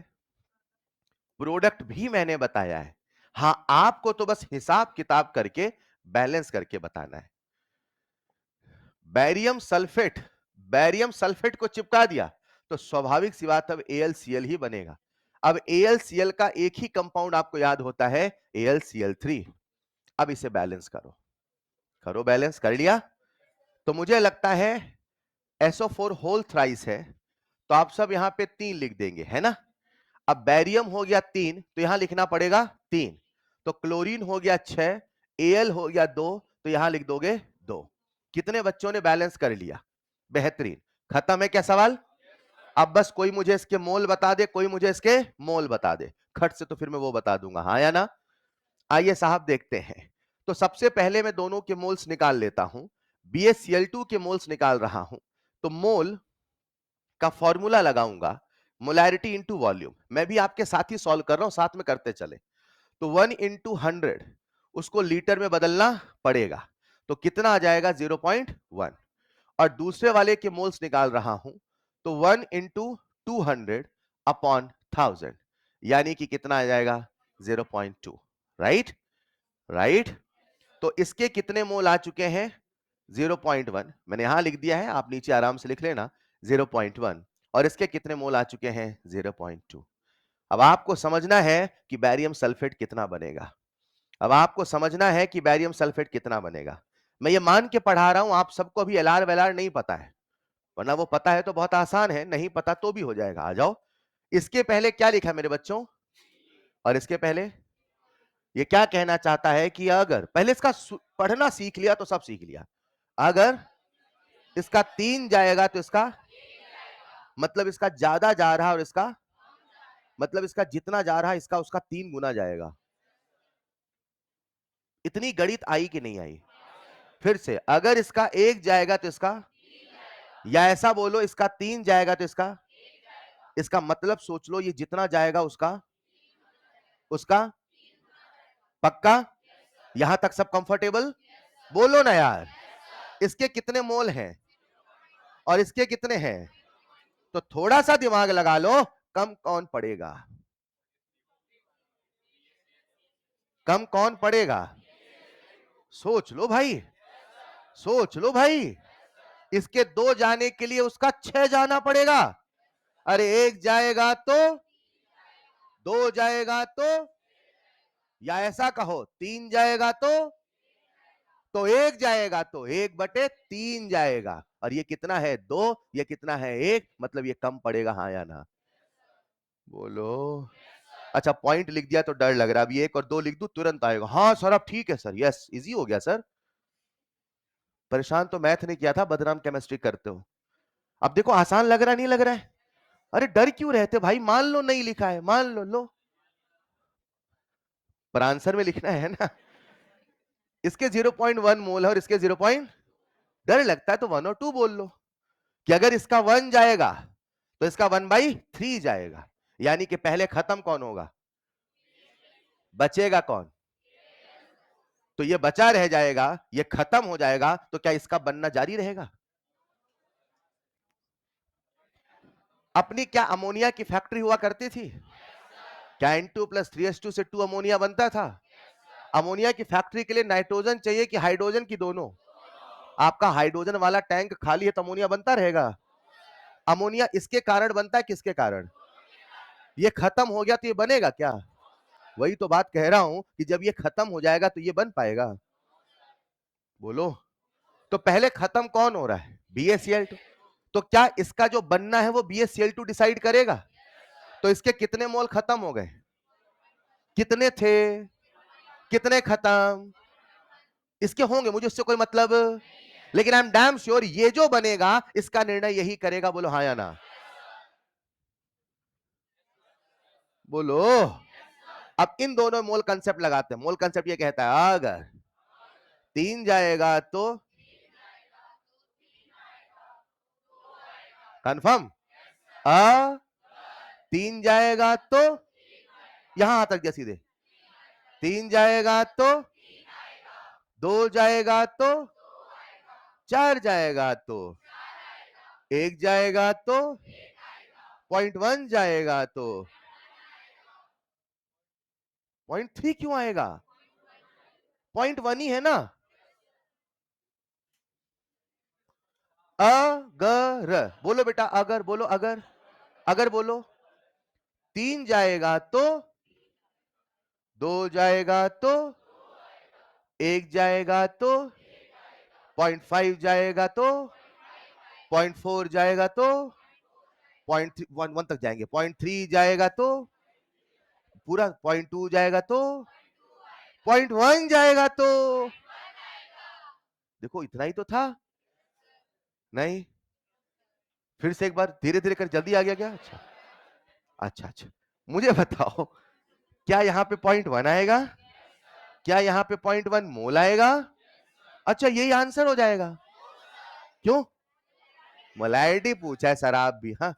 प्रोडक्ट भी मैंने बताया है। हां, आपको तो बस हिसाब किताब करके बैलेंस करके बताना है। बैरियम सल्फेट को चिपका दिया तो स्वाभाविक सी बात, अब AlCl ही बनेगा। अब AlCl का एक ही कंपाउंड आपको याद होता है, AlCl3। अब इसे बैलेंस करो, करो बैलेंस। कर लिया? तो मुझे लगता है SO4 होल थ्राइस है, तो आप सब यहां पे 3 लिख देंगे, है ना? अब बैरियम हो गया 3, तो यहां लिखना पड़ेगा 3। तो क्लोरीन हो गया 6, Al हो गया 2, तो यहां लिख दोगे 2। कितने बच्चों ने बैलेंस कर लिया? बेहतरीन। खत्म है क्या सवाल? अब बस कोई मुझे इसके मोल बता दे, कोई मुझे इसके मोल बता दे। खट से तो फिर मैं वो बता दूंगा, हाँ या ना? आइए साहब देखते हैं। तो सबसे पहले मैं दोनों के मोल्स निकाल लेता हूं। BaCl2 के मोल्स निकाल रहा हूं, तो मोल का फॉर्मूला लगाऊंगा मोलैरिटी इंटू वॉल्यूम। मैं भी आपके साथ ही सॉल्व कर रहा हूं, साथ में करते चले। तो 1 इंटू 100, उसको लीटर में बदलना पड़ेगा, तो कितना आ जाएगा? 0.1। और दूसरे वाले के मोल्स निकाल रहा हूं, तो 1 इंटू 200 अपॉन 1000, यानी कि कितना आ जाएगा? 0.2। Right right. तो इसके कितने मोल आ चुके हैं? 0.1 मैंने यहां लिख दिया है, आप नीचे आराम से लिख लेना 0.1। और इसके कितने मोल आ चुके हैं? 0.2। अब आपको समझना है कि बैरियम सल्फेट कितना बनेगा। अब आपको समझना है कि बैरियम सल्फेट कितना बनेगा। मैं ये मान के पढ़ा रहा हूं आप सबको अभी एलआर वेलार नहीं पता है, वरना वो पता है तो बहुत आसान है, नहीं पता तो भी हो जाएगा। आ जाओ। इसके पहले क्या लिखा मेरे बच्चों? और इसके पहले ये क्या कहना चाहता है कि अगर पहले इसका पढ़ना सीख लिया तो सब सीख लिया। अगर इसका 3 जाएगा तो इसका मतलब इसका ज्यादा जा रहा है, और इसका मतलब इसका जितना जा रहा है इसका उसका 3 गुना जाएगा। इतनी गणित आई कि नहीं आई? फिर से, अगर इसका 1 जाएगा तो इसका, या ऐसा बोलो इसका 3 जाएगा तो इसका मतलब सोच लो, ये जितना जाएगा उसका उसका पक्का? यहां तक सब कंफर्टेबल? बोलो ना यार। इसके कितने मोल हैं और इसके कितने हैं? तो थोड़ा सा दिमाग लगा लो, कम कौन पड़ेगा? कम कौन पड़ेगा? सोच लो भाई, सोच लो भाई। इसके 2 जाने के लिए उसका 6 जाना पड़ेगा। अरे 1 जाएगा तो, 2 जाएगा तो, या ऐसा कहो 3 जाएगा तो 1 जाएगा तो 1/3 जाएगा। और ये कितना है? 2, ये कितना है? 1, मतलब ये कम पड़ेगा, हाँ या ना? बोलो। अच्छा, पॉइंट लिख दिया तो डर लग रहा है। अभी 1 और 2 लिख दूं तुरंत आएगा, हाँ सर अब ठीक है सर, यस इजी हो गया सर। परेशान तो मैथ ने किया था, बदनाम केमिस्ट्री करते हो। अब देखो आसान लग रहा नहीं लग रहा है? अरे डर क्यों रहते भाई, मान लो नहीं लिखा है, मान लो पर आंसर में लिखना है ना। इसके 0.1 मोल है और इसके 0. डर लगता है तो 1 और 2 बोल लो कि अगर इसका 1 जाएगा तो इसका 1/3 जाएगा, यानी कि पहले खत्म कौन होगा? बचेगा कौन? तो ये बचा रह जाएगा, ये खत्म हो जाएगा, तो क्या इसका बनना जारी रहेगा? अपनी क्या अमोनिया की फैक्ट्री हुआ करती थी? क्या N2+3H2 से 2 अमोनिया बनता था? अमोनिया की फैक्ट्री के लिए नाइट्रोजन चाहिए कि हाइड्रोजन की दोनों? आपका हाइड्रोजन वाला टैंक खाली है तो अमोनिया बनता रहेगा? अमोनिया इसके कारण बनता है, किसके कारण? ये खत्म हो गया तो ये बनेगा क्या? वही तो बात कह रहा हूं कि जब ये खत्म हो जाएगा तो ये बन पाएगा? बोलो। तो पहले खत्म कौन हो रहा है? BaCl2। तो क्या इसका जो बनना है वो BaCl2 डिसाइड करेगा? तो इसके कितने मोल खत्म हो गए? कितने थे? कितने खत्म? इसके होंगे, मुझे उससे कोई मतलब, लेकिन आई एम डैम श्योर ये जो बनेगा इसका निर्णय यही करेगा। बोलो हाँ या ना? बोलो। अब इन दोनों मोल कंसेप्ट लगाते हैं। मोल कंसेप्ट ये कहता है अगर 3 जाएगा तो कंफर्म, 3 जाएगा तो, यहां तक दिया सीधे, 3 जाएगा तो, 2 जाएगा तो, 4 जाएगा तो, 1 जाएगा तो, 0.1 जाएगा तो, 0.3 क्यों आएगा? 0.1 ही है ना। अगर बोलो बेटा, अगर बोलो, अगर बोलो। 3 जाएगा तो, 2 जाएगा तो, 1 जाएगा तो, 0.5 जाएगा तो, 0.4 जाएगा तो, 0.1 तक जाएंगे, 0.3 जाएगा तो, पूरा 0.2 जाएगा तो, 0.1 जाएगा तो। देखो इतना ही तो था। नहीं, फिर से एक बार धीरे धीरे कर, जल्दी आ गया क्या? अच्छा अच्छा अच्छा, मुझे बताओ क्या यहाँ पे 0.1 आएगा? क्या यहाँ पे 0.1 मोल आएगा? अच्छा यही आंसर हो जाएगा? क्यों? मोलैरिटी पूछा है सर आप भी, हाँ।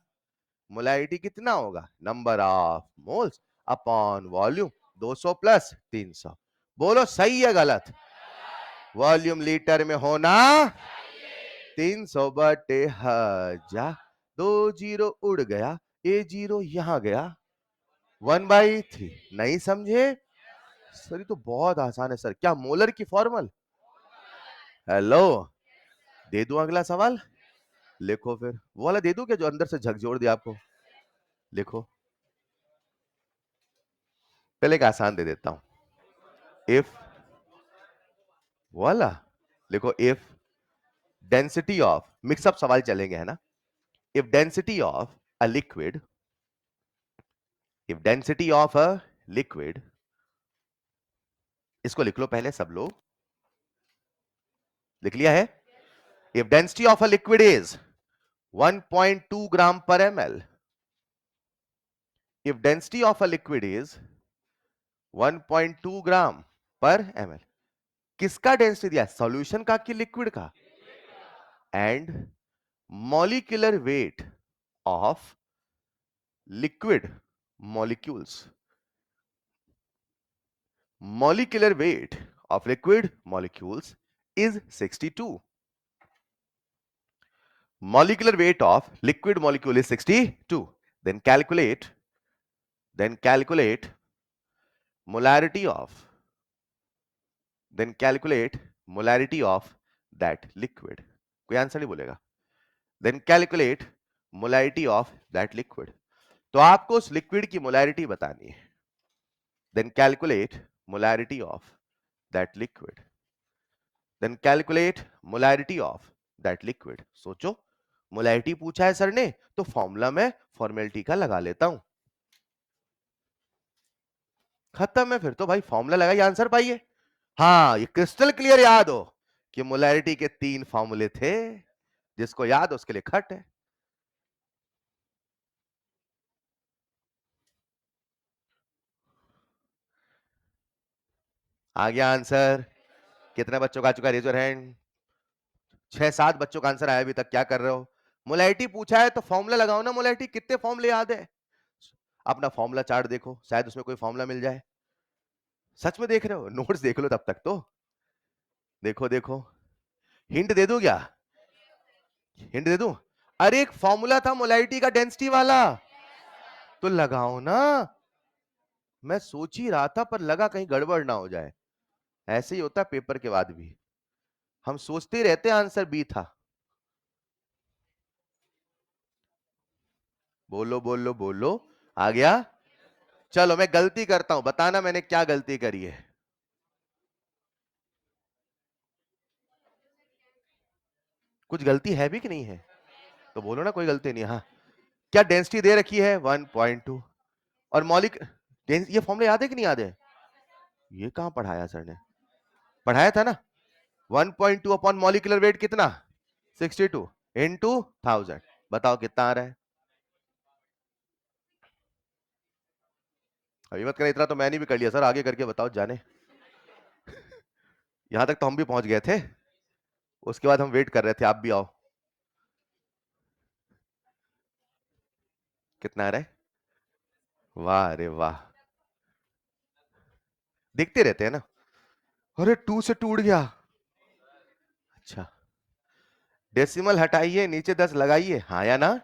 मोलैरिटी कितना होगा? Number of moles upon volume, 200 plus 300। बोलो सही है गलत? वॉल्यूम लीटर में होना 300/1000। 2 जीरो उड़ गया, ए जीरो यहां गया, 1/3। नहीं समझे सर? ये तो बहुत आसान है सर। क्या मोलर की फॉर्मल? हेलो, दे दूं अगला सवाल? लिखो फिर, वो वाला दे दूं क्या जो अंदर से झकझोर दिया आपको? लिखो, पहले एक आसान दे देता हूं। इफ वाला, लिखो इफ डेंसिटी ऑफ, मिक्सअप सवाल चलेंगे है ना। If density of a liquid, if density of a liquid, इसको लिख लो पहले सब लोग, लिख लिया है? If density of a liquid is 1.2 ग्राम पर ml, if density of a liquid is 1.2 ग्राम पर ml, किसका डेंसिटी दिया? सॉल्यूशन का कि लिक्विड का? And molecular weight of liquid molecules, molecular weight of liquid molecules is 62. molecular weight of liquid molecule is 62. Then calculate molarity of that liquid. कोई answer नहीं बोलेगा. Then calculate molarity of that liquid. तो आपको उस liquid की molarity बतानी है. Then calculate molarity of that liquid. Then calculate molarity of that liquid. सोचो, मोलैरिटी पूछा है सर ने, तो फॉर्मूला में फॉर्मेलिटी का लगा लेता हूं. खत्म है फिर तो भाई, फॉर्मूला लगाइए, आंसर पाइए. हाँ, ये क्रिस्टल क्लियर याद हो कि मोलैरिटी के 3 फॉर्मूले थे. जिसको याद उसके लिए खट है. आ गया आंसर? कितने बच्चों का आ चुका? Raise your hand. 6-7 बच्चों का आंसर आया अभी तक. क्या कर रहे हो? मोलैरिटी पूछा है तो फॉर्मूला लगाओ ना. मोलैरिटी कितने फॉर्मूले याद है? अपना फॉर्मूला चार्ट देखो, शायद उसमें कोई फॉर्मूला मिल जाए. सच में देख रहे हो? नोट्स देख लो तब तक तो. देखो देखो, हिंट दे दूं क्या? हिंट दे दूं? अरे एक फॉर्मूला था मोलैरिटी का डेंसिटी वाला, तो लगाओ ना. मैं सोच ही रहा था पर लगा कहीं गड़बड़ ना हो जाए. ऐसे ही होता है पेपर के बाद भी, हम सोचते ही रहते हैं आंसर बी था. बोलो बोलो बोलो. आ गया? चलो मैं गलती करता हूं, बताना मैंने क्या गलती करी है. कुछ गलती है भी कि नहीं है? तो बोलो ना कोई गलती नहीं. हाँ, क्या डेंसिटी दे रखी है 1.2. और मौलिक ये फॉर्मूला याद है कि नहीं याद है? ये कहां पढ़ाया सर ने? पढ़ाया था ना. 1.2 अपॉन मॉलिक्यूलर वेट कितना? 62 इनटू 1000. बताओ कितना आ रहा है? अभी मत करें, इतना तो मैंने भी कर लिया सर. आगे करके बताओ जाने. यहां तक तो हम भी पहुंच गए थे, उसके बाद हम वेट कर रहे थे आप भी आओ. कितना आ रहा है? वाह रे वाह. देखते रहते हैं ना. अरे 2 से टूट गया. अच्छा, डेसिमल हटाइए, नीचे 10 लगाइए. हाँ या ना?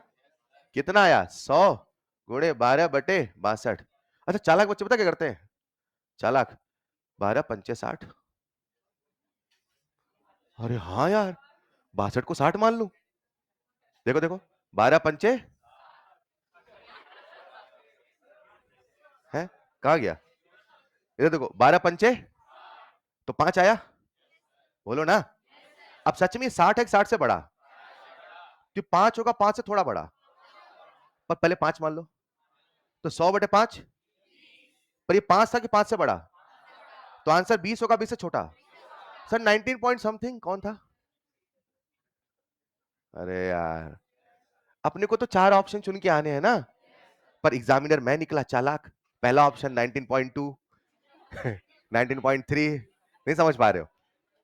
कितना आया? 100 गुणे 12/62. अच्छा, चालाक बच्चे पता क्या करते हैं? चालाक, 12 पंचे 60. अरे हाँ यार, 62 को 60 मान लू. देखो देखो, 12 पंचे है, कहा गया? इधर देखो, 12 पंचे तो 5 आया. बोलो ना. अब सच में 60 है, 60 से बड़ा? तो 5 होगा 5 से थोड़ा बड़ा, पर पहले 5 मान लो. तो 100/5. पर ये 5 था कि 5 से बड़ा? तो आंसर 20 होगा 20 से छोटा. सर 19 पॉइंट समथिंग कौन था? अरे यार, अपने को तो 4 ऑप्शन चुन के आने हैं ना. पर एग्जामिनर मैं निकला चालाक. पहला ऑप्शन 19.2, 19.3. नहीं समझ पा रहे हो?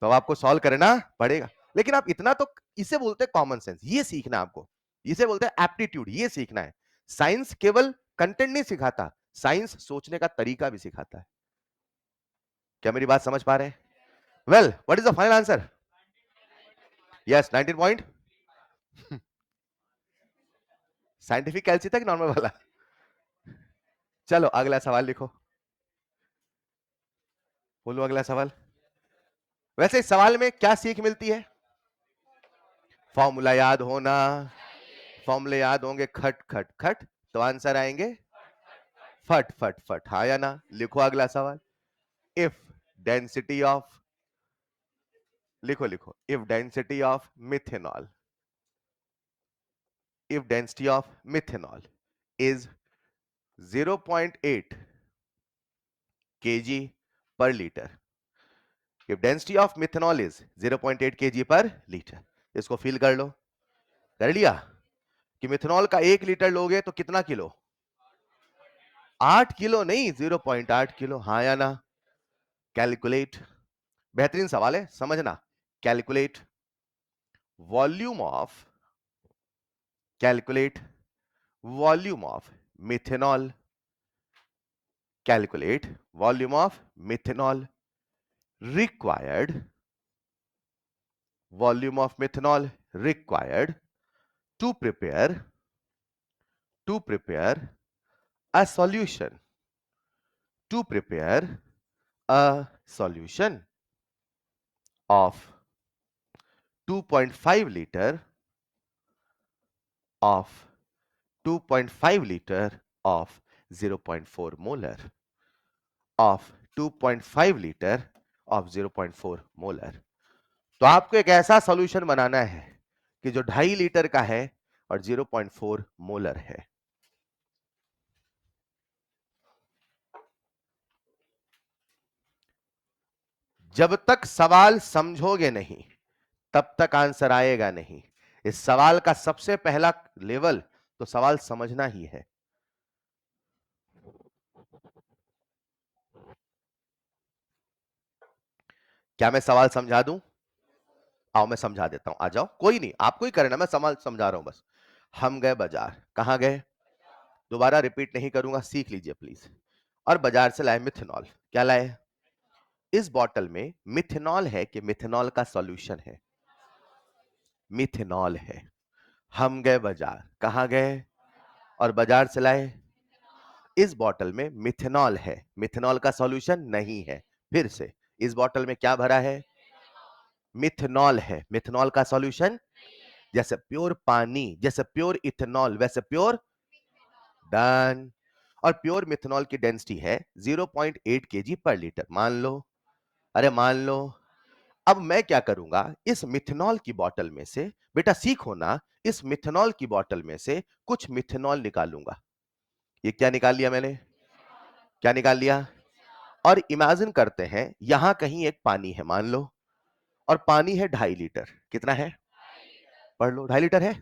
तो अब आपको सॉल्व करना पड़ेगा. लेकिन आप इतना तो, इसे बोलते हैं कॉमन सेंस. ये सीखना आपको. इसे बोलते हैं एप्टीट्यूड. ये सीखना है. साइंस केवल कंटेंट नहीं सिखाता, साइंस सोचने का तरीका भी सिखाता है. क्या मेरी बात समझ पा रहे हैं? Well, what is the final answer? Yes, 19 point. Scientific कैलसी था कि नॉर्मल वाला? चलो अगला सवाल लिखो. बोलो अगला सवाल. वैसे इस सवाल में क्या सीख मिलती है? फॉर्मूला याद होना. फॉर्मूले याद होंगे खट खट खट, तो आंसर आएंगे फट फट फट. हाँ या ना? लिखो अगला सवाल. इफ डेंसिटी ऑफ, लिखो लिखो, if density of methanol, if density of methanol is 0.8 kg per liter. If density of methanol is 0.8 kg per liter. इसको फील कर लो. कर लिया कि मिथेनॉल का 1 लीटर लोगे तो कितना किलो? 8 किलो नहीं, 0.8 किलो. हाँ या ना? कैलकुलेट. बेहतरीन सवाल है, समझना. Calculate volume of, calculate volume of methanol, calculate volume of methanol required, volume of methanol required to prepare a solution, to prepare a solution of 2.5 liter of 2.5 liter of 0.4 molar of 2.5 liter of 0.4 molar. तो आपको एक ऐसा solution बनाना है कि जो 2.5 litre का है और 0.4 मोलर है। जब तक सवाल समझोगे नहीं तब तक आंसर आएगा नहीं। इस सवाल का सबसे पहला लेवल तो सवाल समझना ही है। क्या मैं सवाल समझा दूं? आओ मैं समझा देता हूं, आ जाओ, कोई नहीं, आपको ही करना, मैं सवाल समझा रहा हूं बस। हम गए बाजार, कहां गए? दोबारा रिपीट नहीं करूंगा, सीख लीजिए प्लीज। और बाजार से लाए मिथेनॉल। क्या लाए? इस बॉटल में मिथेनॉल है कि मिथेनॉल का सॉल्यूशन है? मिथेनॉल है। हम गए बाजार, कहां गए? और बाजार से लाए। इस बॉटल में मिथेनॉल है, मिथेनॉल का सॉल्यूशन नहीं है। फिर से, इस बॉटल में क्या भरा है? मिथेनॉल है, मिथेनॉल का सॉल्यूशन। जैसे प्योर पानी, जैसे प्योर इथेनॉल, वैसे प्योर। डन। और प्योर मिथेनॉल की डेंसिटी है 0.8 केजी पर लीटर, मान लो। अरे मान लो। अब मैं क्या करूंगा, इस मिथेनॉल की बोतल में से, बेटा सीखो ना, इस मिथेनॉल की बोतल में से कुछ मिथेनॉल निकालूंगा। ये क्या निकाल लिया मैंने? क्या निकाल लिया? और इमेजिन करते हैं यहां कहीं एक पानी है, मान लो, और पानी है 2.5 लीटर। कितना है? पढ़ लो, 2.5 लीटर है।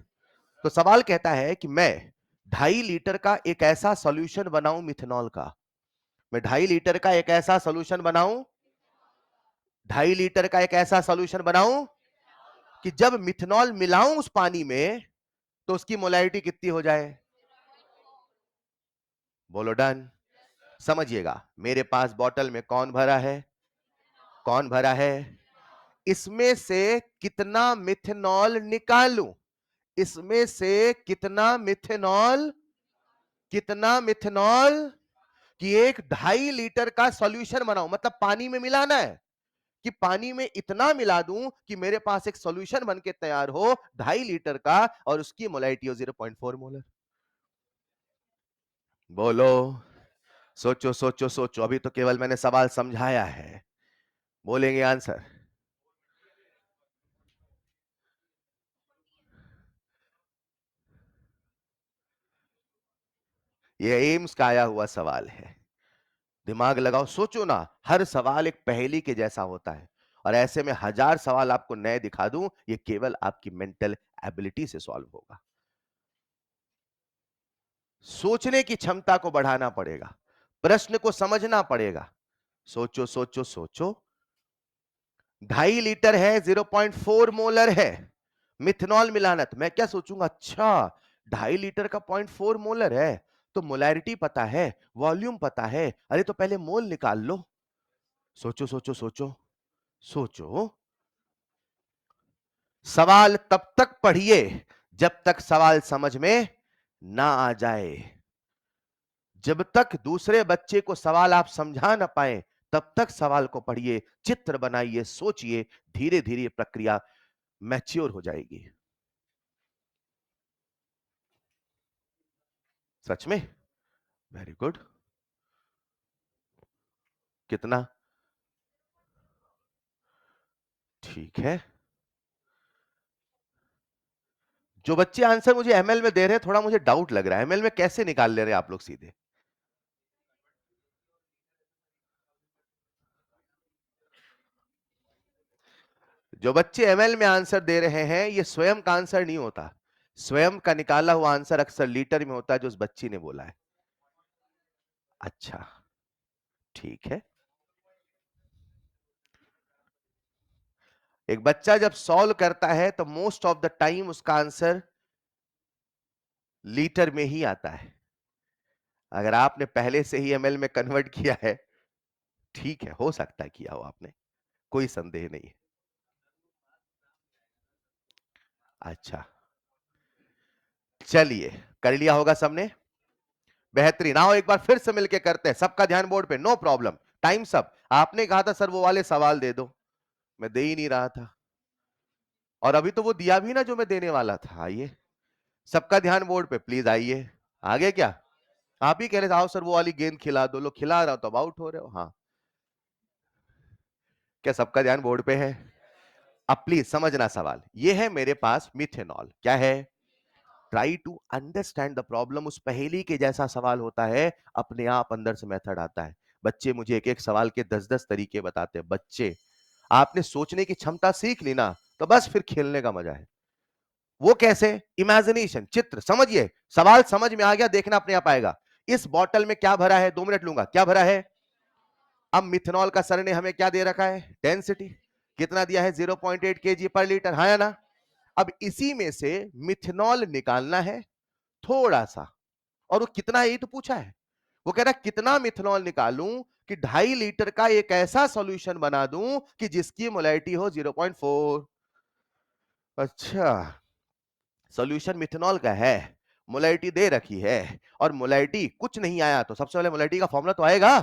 तो सवाल कहता है कि मैं 2.5 लीटर का एक ऐसा सॉल्यूशन बनाऊं मिथेनॉल का। मैं 2.5 लीटर का एक ऐसा सॉल्यूशन बनाऊं, 2.5 लीटर का एक ऐसा सॉल्यूशन बनाऊं कि जब मिथेनॉल मिलाऊं उस पानी में तो उसकी मोलैरिटी कितनी हो जाए? बोलो डन। समझिएगा, मेरे पास बॉटल में कौन भरा है? कौन भरा है? इसमें से कितना मिथेनॉल निकालूं? इसमें से कितना मिथेनॉल, कितना मिथेनॉल कि एक 2.5 लीटर का सॉल्यूशन बनाऊं, मतलब पानी में मिलाना है कि पानी में इतना मिला दूं कि मेरे पास एक सॉल्यूशन बन के तैयार हो 2.5 लीटर का और उसकी मोलैरिटी हो 0.4 मोलर। बोलो, सोचो सोचो सोचो, अभी तो केवल मैंने सवाल समझाया है। बोलेंगे आंसर? ये एम्स का आया हुआ सवाल है। दिमाग लगाओ, सोचो ना, हर सवाल एक पहेली के जैसा होता है और ऐसे में 1000 सवाल आपको नए दिखा दूं, ये केवल आपकी मेंटल एबिलिटी से सॉल्व होगा। सोचने की क्षमता को बढ़ाना पड़ेगा, प्रश्न को समझना पड़ेगा। सोचो सोचो सोचो। 2.5 लीटर है, 0.4 मोलर है मिथनॉल मिलाना, तो मैं क्या सोचूंगा, अच्छा 2.5 लीटर का 0.4 मोलर है तो मोलैरिटी पता है, वॉल्यूम पता है, अरे तो पहले मोल निकाल लो। सोचो सोचो सोचो सोचो। सवाल तब तक पढ़िए जब तक सवाल समझ में ना आ जाए। जब तक दूसरे बच्चे को सवाल आप समझा ना पाए तब तक सवाल को पढ़िए, चित्र बनाइए, सोचिए। धीरे धीरे प्रक्रिया मैच्योर हो जाएगी। सच में? Very good. कितना? ठीक है। जो बच्चे आंसर मुझे एमएल में दे रहे हैं, थोड़ा मुझे डाउट लग रहा है, एमएल में कैसे निकाल ले रहे हैं आप लोग सीधे? जो बच्चे एमएल में आंसर दे रहे हैं, ये स्वयं का आंसर नहीं होता। स्वयं का निकाला हुआ आंसर अक्सर लीटर में होता है, जो उस बच्ची ने बोला है। अच्छा, ठीक है। एक बच्चा जब सॉल्व करता है तो मोस्ट ऑफ द टाइम उसका आंसर लीटर में ही आता है। अगर आपने पहले से ही एमएल में कन्वर्ट किया है, ठीक है, हो सकता है किया हो आपने, कोई संदेह नहीं है। अच्छा, चलिए, कर लिया होगा सबने, बेहतरीन। आओ एक बार फिर से मिलके करते हैं, सबका ध्यान बोर्ड पे, नो प्रॉब्लम, टाइम सब। आपने कहा था सर वो वाले सवाल दे दो, मैं दे ही नहीं रहा था, और अभी तो वो दिया भी ना जो मैं देने वाला था। आइए, सबका ध्यान बोर्ड पे प्लीज, आइए। आगे क्या आप ही कह रहे थे आओ सर वो वाली गेंद खिला दो, लोग खिला रहा हो तो अब आउट हो रहे हो। हाँ, क्या सबका ध्यान बोर्ड पे है? अब प्लीज समझना सवाल, ये है मेरे पास मिथेनॉल, क्या है? Try to understand the problem. उस पहेली के जैसा सवाल होता है, अपने आप अंदर से मेथड आता है। बच्चे मुझे एक एक सवाल के 10-10 तरीके बताते हैं। बच्चे, आपने सोचने की क्षमता सीख ली ना, तो बस फिर खेलने का मजा है। वो कैसे? इमेजिनेशन, चित्र समझिए, सवाल समझ में आ गया, देखना अपने आप आएगा। इस बॉटल में क्या भरा है? 2 मिनट लूंगा, क्या भरा है? अब मिथेनॉल का सर ने हमें क्या दे रखा है? डेंसिटी कितना दिया है? 0.8 kg पर लीटर, हाँ या ना? अब इसी में से मिथेनॉल निकालना है थोड़ा सा, और वो कितना है ये तो पूछा है। वो कह रहा है कितना मिथेनॉल निकालूं कि 2.5 लीटर का एक ऐसा सॉल्यूशन बना दूं कि जिसकी मोलैरिटी हो 0.4। अच्छा, सॉल्यूशन मिथेनॉल का है, मोलैरिटी दे रखी है, और मोलैरिटी कुछ नहीं आया तो सबसे पहले मोलैरिटी का फॉर्मूला तो आएगा।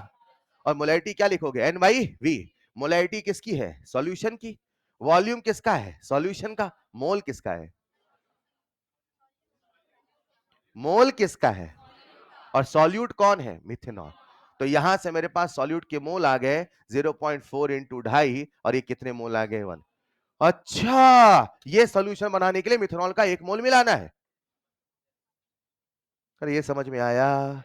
और मोलैरिटी क्या लिखोगे? N by we. मोलैरिटी किसकी है? सॉल्यूशन की। वॉल्यूम किसका है? सॉल्यूशन का। मोल किसका है? मोल किसका है? और सॉल्यूट कौन है? मिथेनॉल। तो यहां से मेरे पास सॉल्यूट के मोल आ गए 0.4 इंटू 2.5, और ये कितने मोल आ गए? 1। अच्छा, ये सॉल्यूशन बनाने के लिए मिथेनॉल का 1 मोल मिलाना है। अरे ये समझ में आया?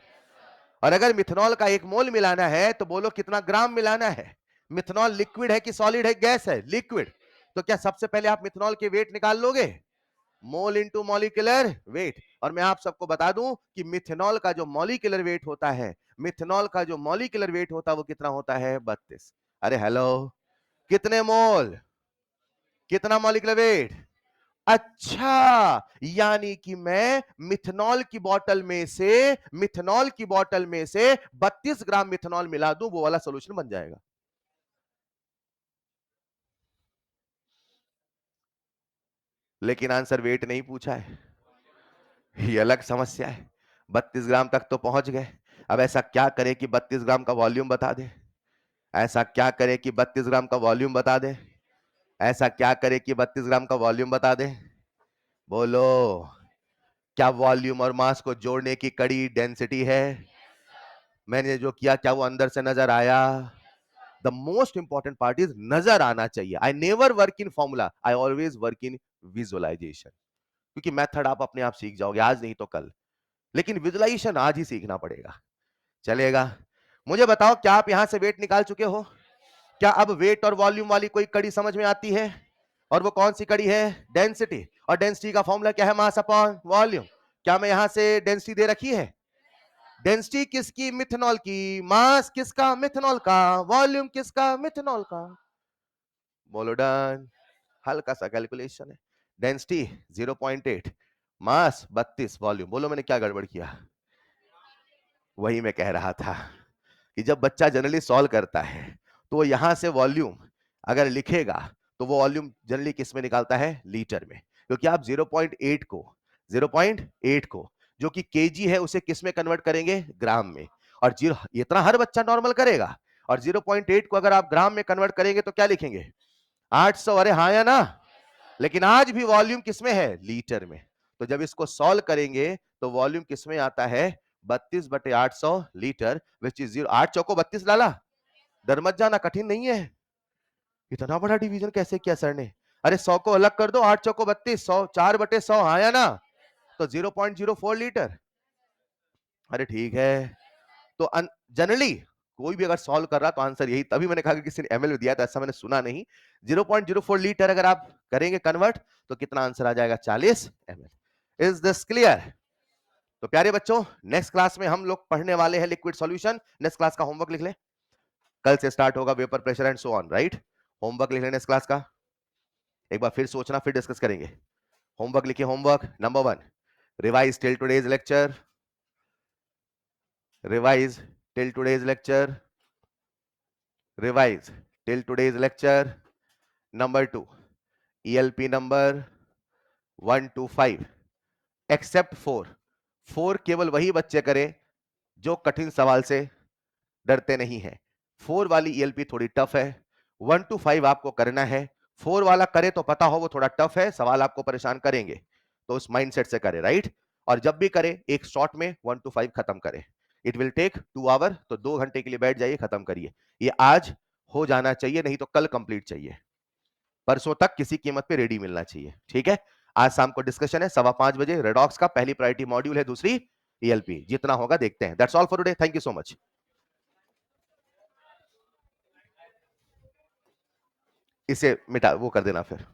और अगर मिथेनॉल का 1 मोल मिलाना है तो बोलो कितना ग्राम मिलाना है? मिथेनॉल लिक्विड है कि सॉलिड है? गैस है, लिक्विड। तो क्या सबसे पहले आप मिथेनॉल के वेट निकाल लोगे? Mole into molecular weight. और मैं आप सबको बता दूं कि मिथेनॉल का जो मॉलिक्यूलर वेट होता है, मिथेनॉल का जो मॉलिक्यूलर वेट होता है वो कितना होता है? 32। अरे हेलो, कितने मोल, कितना मॉलिक्यूलर वेट? अच्छा, यानी कि मैं मिथेनॉल की बोतल में से, मिथेनॉल की बोतल में से 32 ग्राम मिथेनॉल मिला दूं, वो वाला सॉल्यूशन बन जाएगा। लेकिन आंसर वेट नहीं पूछा है, ये अलग समस्या है। 32 ग्राम तक तो पहुंच गए, अब ऐसा क्या करें कि 32 ग्राम का वॉल्यूम बता दे? ऐसा क्या करें कि 32 ग्राम का वॉल्यूम बता दे? ऐसा क्या करें कि 32 ग्राम का वॉल्यूम बता दे? बोलो, क्या वॉल्यूम और मास को जोड़ने की कड़ी डेंसिटी है? मैंने जो किया क्या वो अंदर से नजर आया? The most important part is नजर आना चाहिए। I never work in formula, I always work in visualisation. क्योंकि मेथड आप अपने आप सीख जाओगे, आज नहीं तो कल, लेकिन विजुअलाइजेशन आज ही सीखना पड़ेगा। चलेगा? मुझे बताओ, क्या आप यहां से वेट निकाल चुके हो? क्या अब वेट और वॉल्यूम वाली कोई कड़ी समझ में आती है? और वो कौन सी कड़ी है? डेंसिटी। और डेंसिटी का फॉर्मूला क्या है? Mass upon volume. क्या मैं यहां से डेंसिटी दे रखी है? डेंसिटी किसकी? मिथेनॉल की। मास किसका? मिथेनॉल का। वॉल्यूम किसका? मिथेनॉल का। बोलो डन। हल्का सा कैलकुलेशन है। डेंसिटी 0.8, मास 32, वॉल्यूम। बोलो मैंने क्या गड़बड़ किया? वही मैं कह रहा था कि जब बच्चा जनरली सॉल्व करता है तो वो यहां से वॉल्यूम अगर लिखेगा तो वो वॉल्यूम जनरली किस में निकालता है? लीटर में। क्योंकि आप 0.8 को, 0.8 को जो कि केजी है उसे किस में कन्वर्ट करेंगे? ग्राम में। और जीरो, इतना हर बच्चा नॉर्मल करेगा। और 0.8 को अगर आप ग्राम में कन्वर्ट करेंगे तो क्या लिखेंगे? 800। अरे हाँ या ना? लेकिन आज भी वॉल्यूम किसमें है? लीटर में। तो जब इसको सॉल्व करेंगे तो वॉल्यूम किसमें आता है? 32/800 लीटर, विच इज 0। 8 चौको 32 लाला, डर मत जाना, कठिन नहीं है। इतना बड़ा डिवीजन कैसे किया सर ने? अरे 100 को अलग कर दो, 8 चौको 32, 100, 4/100, हाँ या ना? तो 0.04 लीटर। अरे ठीक है। तो जनरली कोई भी अगर सॉल्व कर रहा तो आंसर यही, तभी मैंने कहा कि किसी ने एमएल में दिया था, ऐसा मैंने सुना नहीं। 0.04 लीटर अगर आप करेंगे कन्वर्ट तो कितना आंसर आ जाएगा? 40 ml। Is this clear? तो प्यारे बच्चों, नेक्स्ट क्लास में हम लोग पढ़ने वाले हैं लिक्विड सॉल्यूशन। नेक्स्ट क्लास का होमवर्क लिख ले, कल से स्टार्ट होगा vapour pressure and so on, right? Homework लिख ले नेक्स्ट क्लास का, एक बार फिर सोचना, फिर डिस्कस करेंगे। होमवर्क लिखिए। Homework number 1, revise till today's lecture, revise till today's lecture, revise till today's lecture. Number 2, ELP number 1 to 5, except 4 केवल वही बच्चे करे जो कठिन सवाल से डरते नहीं है। 4 वाली ईएलपी थोड़ी टफ है, 1 to 5 आपको करना है। 4 वाला करे तो पता हो वो थोड़ा टफ है, सवाल आपको परेशान करेंगे, तो उस माइंडसेट से करे, राइट। और जब भी करे एक शॉट में 1 to 5 खत्म करे। इट विल टेक 2 आवर, तो 2 घंटे के लिए बैठ जाइए, खत्म करिए। ये आज हो जाना चाहिए, नहीं तो कल कंप्लीट चाहिए, परसों तक किसी कीमत पे रेडी मिलना चाहिए, ठीक है। आज शाम को डिस्कशन है 5:15 बजे, रेडॉक्स का पहली प्रायोरिटी मॉड्यूल है, दूसरी ईएलपी। जितना होगा देखते हैं। That's all for today, thank you so much. इसे मिटा वो कर देना फिर।